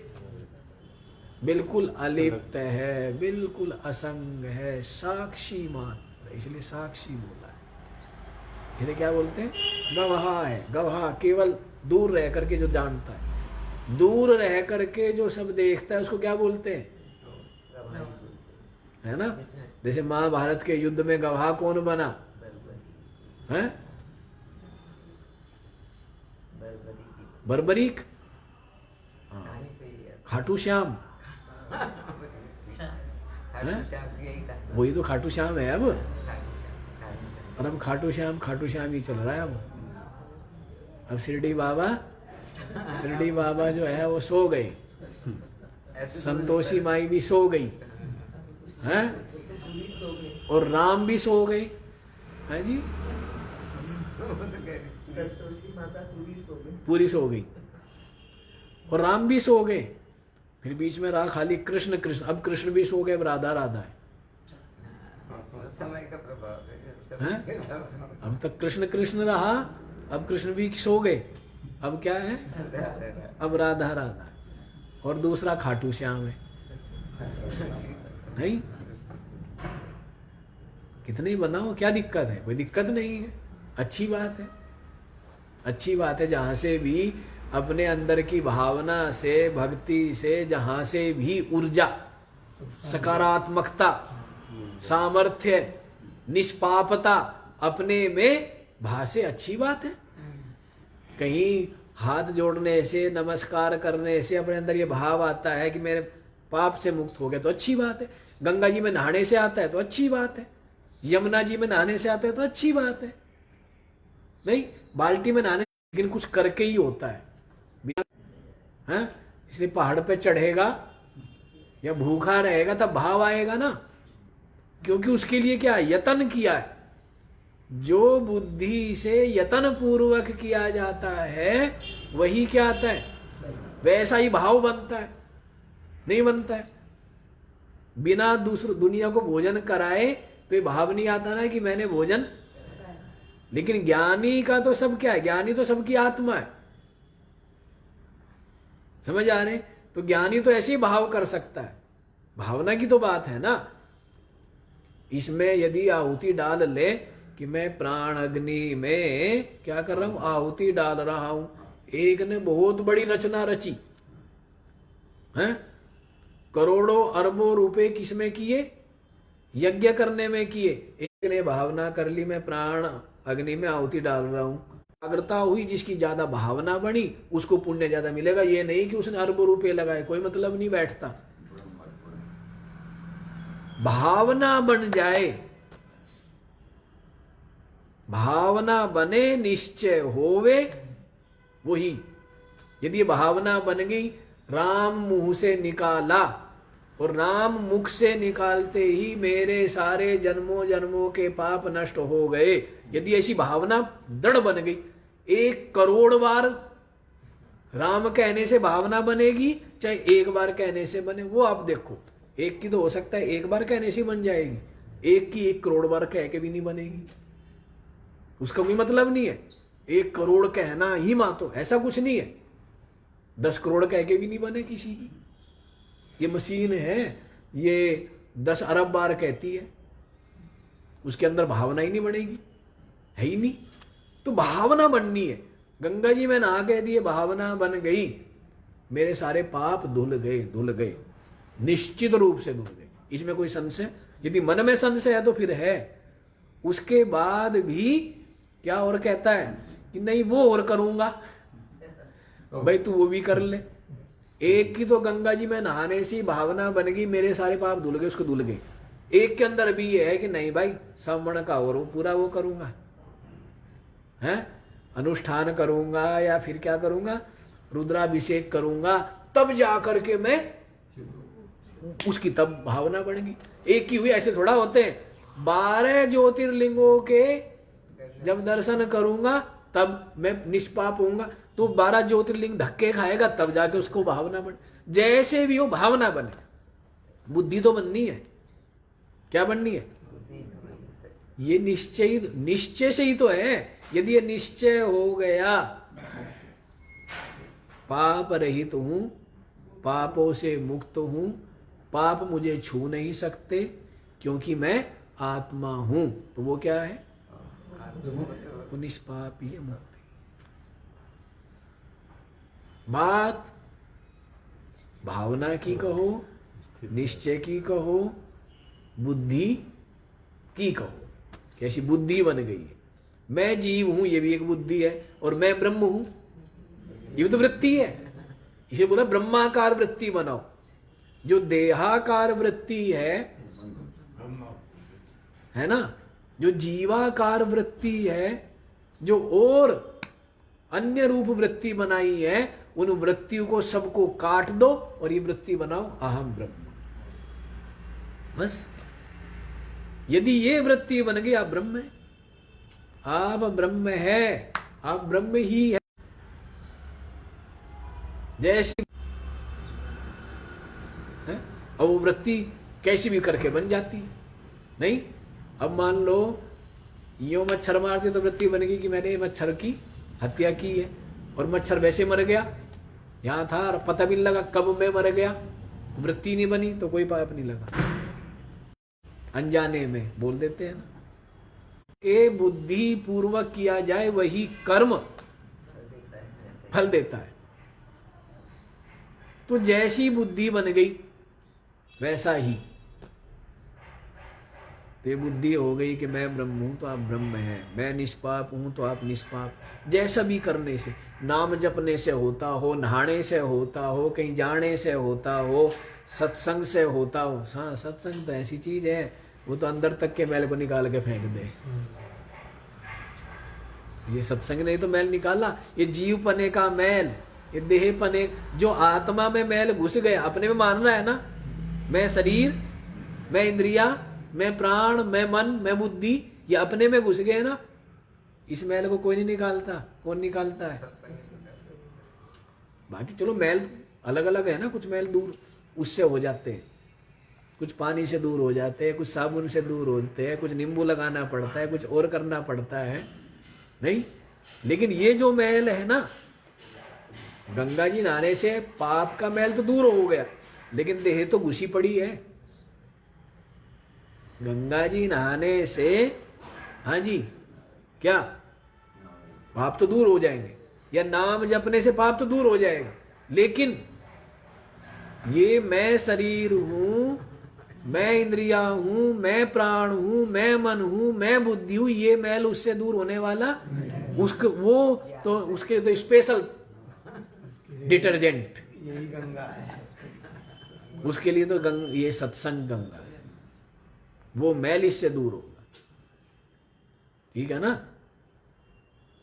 बिल्कुल अलिप्त है, बिल्कुल असंग है, साक्षी मात्र। इसलिए साक्षी बोला है। इसलिए क्या बोलते हैं? गवाह है। गवाह केवल दूर रह करके जो जानता है, दूर रह करके जो सब देखता है, उसको क्या बोलते हैं? है ना? जैसे महाभारत के युद्ध में गवाह कौन बना है? बर्बरीक, खाटू श्याम। वही तो खाटू श्याम है अब। और अब खाटू श्याम ही चल रहा है अब शिरडी बाबा जो है वो सो गई, संतोषी माई भी सो गई हैं, और राम भी सो गई है जी। संतोषी माता पूरी सो गई और राम भी सो गए। फिर बीच में रहा खाली कृष्ण। अब कृष्ण भी सो गए, अब राधा है। समय का प्रभाव है। अब तक कृष्ण रहा, अब कृष्ण भी सो गए। अब क्या है? अब राधा। और दूसरा खाटू श्याम नहीं, कितने बनाओ, क्या दिक्कत है? कोई दिक्कत नहीं है, अच्छी बात है, अच्छी बात है। जहां से भी अपने अंदर की भावना से, भक्ति से, जहां से भी ऊर्जा, सकारात्मकता, सामर्थ्य, निष्पापता अपने में भासे, अच्छी बात है। कहीं हाथ जोड़ने से, नमस्कार करने से अपने अंदर ये भाव आता है कि मेरे पाप से मुक्त हो गया, तो अच्छी बात है। गंगा जी में नहाने से आता है तो अच्छी बात है, यमुना जी में नहाने से आता है तो अच्छी बात है। नहीं, बाल्टी में नहाने, लेकिन कुछ करके ही होता है, हैं? इसलिए पहाड़ पे चढ़ेगा या भूखा रहेगा तब भाव आएगा ना, क्योंकि उसके लिए क्या यत्न किया है। जो बुद्धि से यत्न पूर्वक किया जाता है वही क्या आता है, वैसा ही भाव बनता है। नहीं बनता है, बिना दूसरी दुनिया को भोजन कराए तो ये भाव नहीं आता ना कि मैंने भोजन। लेकिन ज्ञानी का तो सब क्या है, ज्ञानी तो सबकी आत्मा है, समझ आ रहे? तो ज्ञानी तो ऐसे ही भाव कर सकता है, भावना की तो बात है ना। इसमें यदि आहुति डाल ले कि मैं प्राण अग्नि में क्या कर रहा हूं, आहुति डाल रहा हूं। एक ने बहुत बड़ी रचना रची हैं, करोड़ों अरबों रुपए किसमें किए, यज्ञ करने में किए। एक ने भावना कर ली मैं प्राण अग्नि में आहुति डाल रहा हूं, एकाग्रता हुई, जिसकी ज्यादा भावना बनी उसको पुण्य ज्यादा मिलेगा। ये नहीं कि उसने अरबों रुपए लगाए, कोई मतलब नहीं बैठता। भावना बन जाए, भावना बने, निश्चय होवे, वही। यदि ये भावना बन गई, राम मुंह से निकाला और राम मुख से निकालते ही मेरे सारे जन्मों जन्मों के पाप नष्ट हो गए। यदि ऐसी भावना दृढ़ बन गई, 1 करोड़ बार राम कहने से भावना बनेगी, चाहे एक बार कहने से बने, वो आप देखो। एक की तो हो सकता है एक बार कहने से बन जाएगी, एक की 1 करोड़ बार कह के भी नहीं बनेगी, उसका कोई मतलब नहीं है। 1 करोड़ कहना ही मातो, ऐसा कुछ नहीं है। 10 करोड़ कह के भी नहीं बने किसी की। ये मशीन है, ये 10 अरब बार कहती है, उसके अंदर भावना ही नहीं बनेगी, है ही नहीं। तो भावना बननी है। गंगा जी में नहा कह दिए, भावना बन गई, मेरे सारे पाप धुल गए, धुल गए, निश्चित रूप से धुल गए। इसमें कोई संशय, यदि मन में संशय है तो फिर है। उसके बाद भी क्या और कहता है कि नहीं वो और करूंगा, भाई तू वो भी कर ले। एक की तो गंगा जी में नहाने से भावना बन गई, मेरे सारे पाप धुल गए, उसको धुल गए। एक के अंदर भी ये है कि नहीं भाई श्रवण का और पूरा वो करूंगा, हैं, अनुष्ठान करूंगा या फिर क्या करूंगा, रुद्राभिषेक करूंगा, तब जा करके मैं उसकी तब भावना बढ़ेगी। एक की हुई, ऐसे थोड़ा होते हैं। 12 ज्योतिर्लिंगों के जब दर्शन करूंगा तब मैं निष्पाप होऊंगा, तो 12 ज्योतिर्लिंग धक्के खाएगा तब जाके उसको भावना बने। जैसे भी हो भावना बने, बुद्धि तो बननी है। क्या बननी है? ये निश्चय से ही तो है। यदि ये निश्चय हो गया, पाप रहित हूं, पापों से मुक्त हूं, पाप मुझे छू नहीं सकते क्योंकि मैं आत्मा हूं, तो वो क्या है? वो निष्पापी है, मुक्ति। बात भावना की कहो, निश्चय की कहो, बुद्धि की कहो, कैसी बुद्धि बन गई है। मैं जीव हूं, ये भी एक बुद्धि है, और मैं ब्रह्म हूं, ये भी तो वृत्ति है। इसे बोला ब्रह्माकार वृत्ति बनाओ। जो देहाकार वृत्ति है ना, जो जीवाकार वृत्ति है, जो और अन्य रूप वृत्ति बनाई है, उन वृत्तियों को सबको काट दो और ये वृत्ति बनाओ अहम ब्रह्म। बस यदि ये वृत्ति बन गई, आप ब्रह्म है, आप ब्रह्म है, आप ब्रह्म ही है। जैसे है, अब वो वृत्ति कैसी भी करके बन जाती है। नहीं, अब मान लो यो मच्छर मारते तो वृत्ति बन गई कि मैंने मच्छर की हत्या की है, और मच्छर वैसे मर गया, यहां था पता भी नहीं लगा कब मैं मर गया, वृत्ति नहीं बनी तो कोई पाप नहीं लगा। अनजाने में बोल देते हैं ना, ये बुद्धि पूर्वक किया जाए वही कर्म फल देता है। तो जैसी बुद्धि बन गई वैसा ही, तो ये बुद्धि हो गई कि मैं ब्रह्म हूं तो आप ब्रह्म हैं, मैं निष्पाप हूं तो आप निष्पाप। जैसा भी करने से, नाम जपने से होता हो, नहाने से होता हो, कहीं जाने से होता हो, सत्संग से होता हो। हाँ, सत्संग तो ऐसी चीज है, वो तो अंदर तक के मैल को निकाल के फेंक दे। ये सत्संग ने तो मैल निकाला, ये जीव पने का मैल, ये देह पने, जो आत्मा में मैल घुस गया, अपने में मान रहा है ना, मैं शरीर, मैं इंद्रिया, मैं प्राण, मैं मन, मैं बुद्धि, ये अपने में घुस गए ना, इस मैल को कोई नहीं निकालता। कौन निकालता है? बाकी चलो मैल अलग अलग है ना, कुछ मैल दूर उससे हो जाते हैं, कुछ पानी से दूर हो जाते हैं, कुछ साबुन से दूर होते हैं, कुछ नींबू लगाना पड़ता है, कुछ और करना पड़ता है, नहीं। लेकिन ये जो मैल है ना, गंगा जी नहाने से पाप का मैल तो दूर हो गया, लेकिन देह तो घुसी पड़ी है। गंगा जी नहाने से, हाँ जी, क्या पाप तो दूर हो जाएंगे, या नाम जपने से पाप तो दूर हो जाएगा, लेकिन ये मैं शरीर हूं, मैं इंद्रिया हूं, मैं प्राण हूं, मैं मन हूं, मैं बुद्धि हूं, ये मैल उससे दूर होने वाला उसके, वो तो उसके तो स्पेशल डिटर्जेंट यही गंगा है। उसके लिए, तो ये सत्संग गंगा है, वो मैल इससे दूर होगा। ठीक है ना?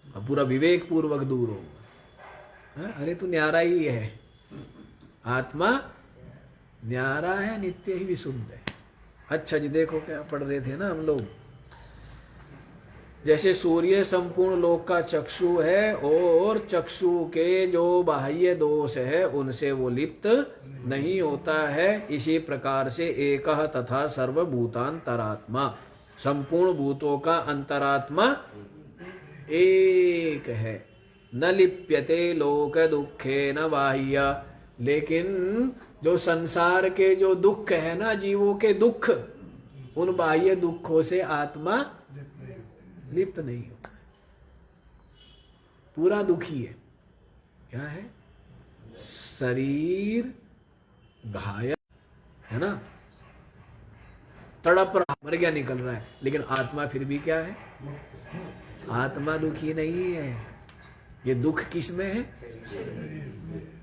अब पूरा विवेक पूर्वक दूर होगा। अरे तू न्यारा ही है, आत्मा न्यारा है, नित्य ही विशुद्ध है। अच्छा जी, देखो क्या पढ़ रहे थे ना हम लोग, जैसे सूर्य संपूर्ण लोक का चक्षु है और चक्षु के जो बाह्य दोष है उनसे वो लिप्त नहीं होता है, इसी प्रकार से एकह तथा सर्वभूतांतरात्मा, संपूर्ण भूतों का अंतरात्मा एक है। न लिप्यते लोक दुखे न बाह्य, लेकिन जो संसार के जो दुख है ना, जीवों के दुख, उन बाह्य दुखों से आत्मा लिप्त नहीं होता, पूरा दुखी है। क्या है? शरीर घायल है ना, तड़प रहा, मर गया, निकल रहा है, लेकिन आत्मा फिर भी क्या है? आत्मा दुखी नहीं है। ये दुख किस में है?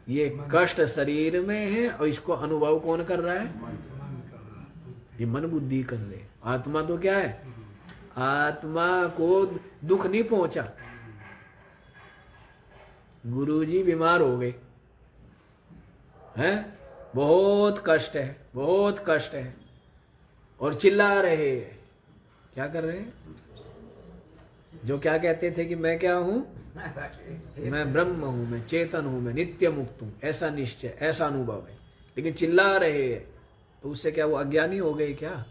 ये कष्ट शरीर में है, और इसको अनुभव कौन कर रहा है? ये मन बुद्धि कर ले। आत्मा तो क्या है? आत्मा को दुख नहीं पहुंचा। गुरुजी बीमार हो गए हैं, बहुत कष्ट है, बहुत कष्ट है, और चिल्ला रहे हैं। क्या कर रहे हैं? जो क्या कहते थे कि मैं क्या हूं? मैं ब्रह्म हूं, मैं चेतन हूं, मैं नित्य मुक्त हूं, ऐसा निश्चय, ऐसा अनुभव है, लेकिन चिल्ला रहे हैं, तो उससे क्या वो अज्ञानी हो गए क्या?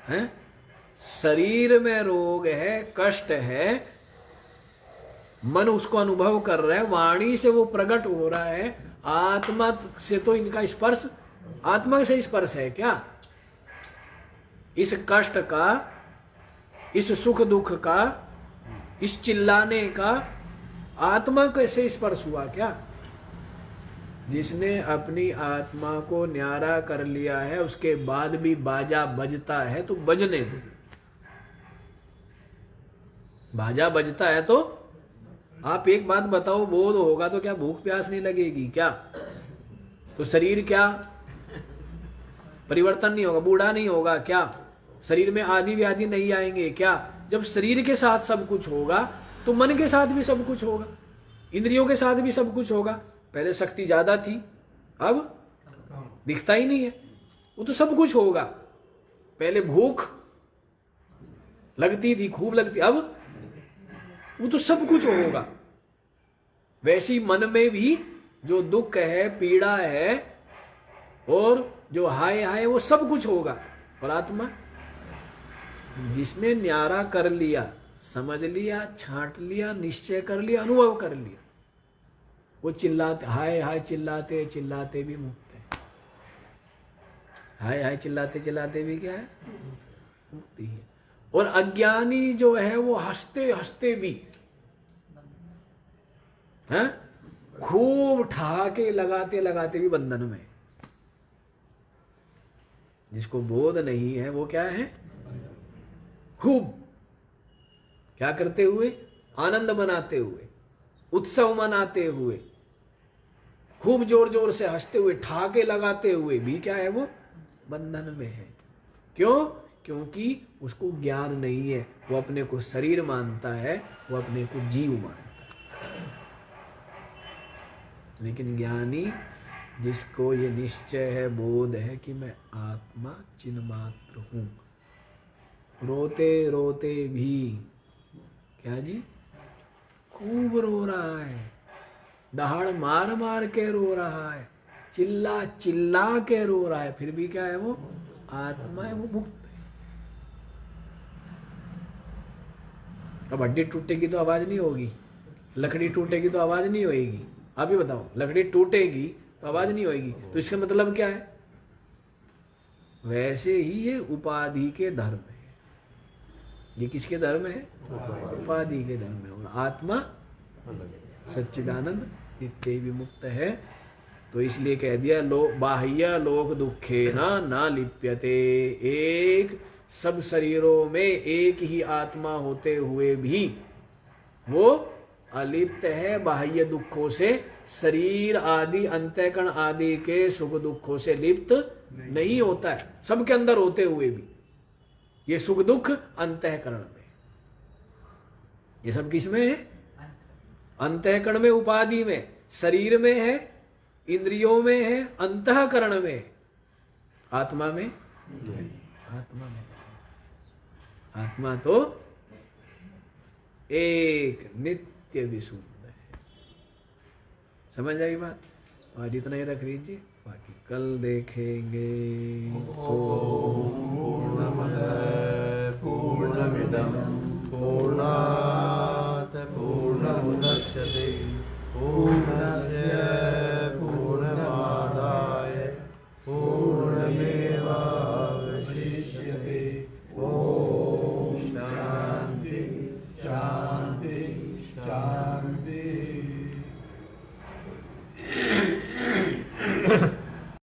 हैं? शरीर में रोग है, कष्ट है, मन उसको अनुभव कर रहा है, वाणी से वो प्रकट हो रहा है, आत्मा से तो इनका स्पर्श, आत्मा से स्पर्श है क्या? इस कष्ट का, इस सुख दुख का, इस चिल्लाने का आत्मा कैसे स्पर्श हुआ क्या? जिसने अपनी आत्मा को न्यारा कर लिया है, उसके बाद भी बाजा बजता है तो बजने दो। बाजा बजता है तो आप एक बात बताओ, बोध होगा तो क्या भूख प्यास नहीं लगेगी क्या? तो शरीर क्या परिवर्तन नहीं होगा, बूढ़ा नहीं होगा क्या? शरीर में आदि व्याधि नहीं आएंगे क्या? जब शरीर के साथ सब कुछ होगा तो मन के साथ भी सब कुछ होगा, इंद्रियों के साथ भी सब कुछ होगा। पहले शक्ति ज्यादा थी, अब दिखता ही नहीं है, वो तो सब कुछ होगा। पहले भूख लगती थी, खूब लगती, अब वो तो सब कुछ होगा। वैसी मन में भी जो दुख है, पीड़ा है, और जो हाय हाय, वो सब कुछ होगा। और आत्मा, जिसने न्यारा कर लिया, समझ लिया, छांट लिया, निश्चय कर लिया, अनुभव कर लिया, वो चिल्लाते, हाय हाय चिल्लाते चिल्लाते भी मुक्त है। हाय हाय चिल्लाते चिल्लाते भी क्या है, मुक्ति है। और अज्ञानी जो है वो हंसते हंसते भी, हैं, खूब ठहाके लगाते लगाते भी बंधन में। जिसको बोध नहीं है वो क्या है, खूब क्या करते हुए, आनंद मनाते हुए, उत्सव मनाते हुए, खूब जोर जोर से हंसते हुए, ठहाके लगाते हुए भी क्या है, वो बंधन में है। क्यों? क्योंकि उसको ज्ञान नहीं है, वो अपने को शरीर मानता है, वो अपने को जीव मानता है। लेकिन ज्ञानी जिसको ये निश्चय है, बोध है कि मैं आत्मा चिन्मात्र हूं, रोते रोते भी क्या जी, खूब रो रहा है, दहाड़ मार मार के रो रहा है, चिल्ला चिल्ला के रो रहा है, फिर भी क्या है, वो आत्मा है, वो मुक्त है। अब हड्डी टूटेगी तो आवाज नहीं होगी, लकड़ी टूटेगी तो आवाज नहीं होगी। आप ही बताओ, लकड़ी टूटेगी तो आवाज नहीं होगी, तो इसका मतलब क्या है? वैसे ही ये उपाधि के धर्म है। ये किसके धर्म है? उपाधि के धर्म है। और आत्मा सच्चिदानंद नित्य विमुक्त है। तो इसलिए कह दिया, बाह्य लोक दुखे ना लिप्यते। एक सब शरीरों में एक ही आत्मा होते हुए भी वो अलिप्त है बाह्य दुखों से। शरीर आदि अंतःकरण आदि के सुख दुखों से लिप्त नहीं होता है, सबके अंदर होते हुए भी। ये सुख दुख अंतःकरण में, ये सब किस में है? अंतःकरण में, उपाधि में। शरीर में है, इंद्रियों में है, अंतःकरण में। आत्मा में? आत्मा में। आत्मा तो एक नित्य विशुद्ध है। समझ आई बात? तो आज इतना ही रख लीजिए, बाकी कल देखेंगे।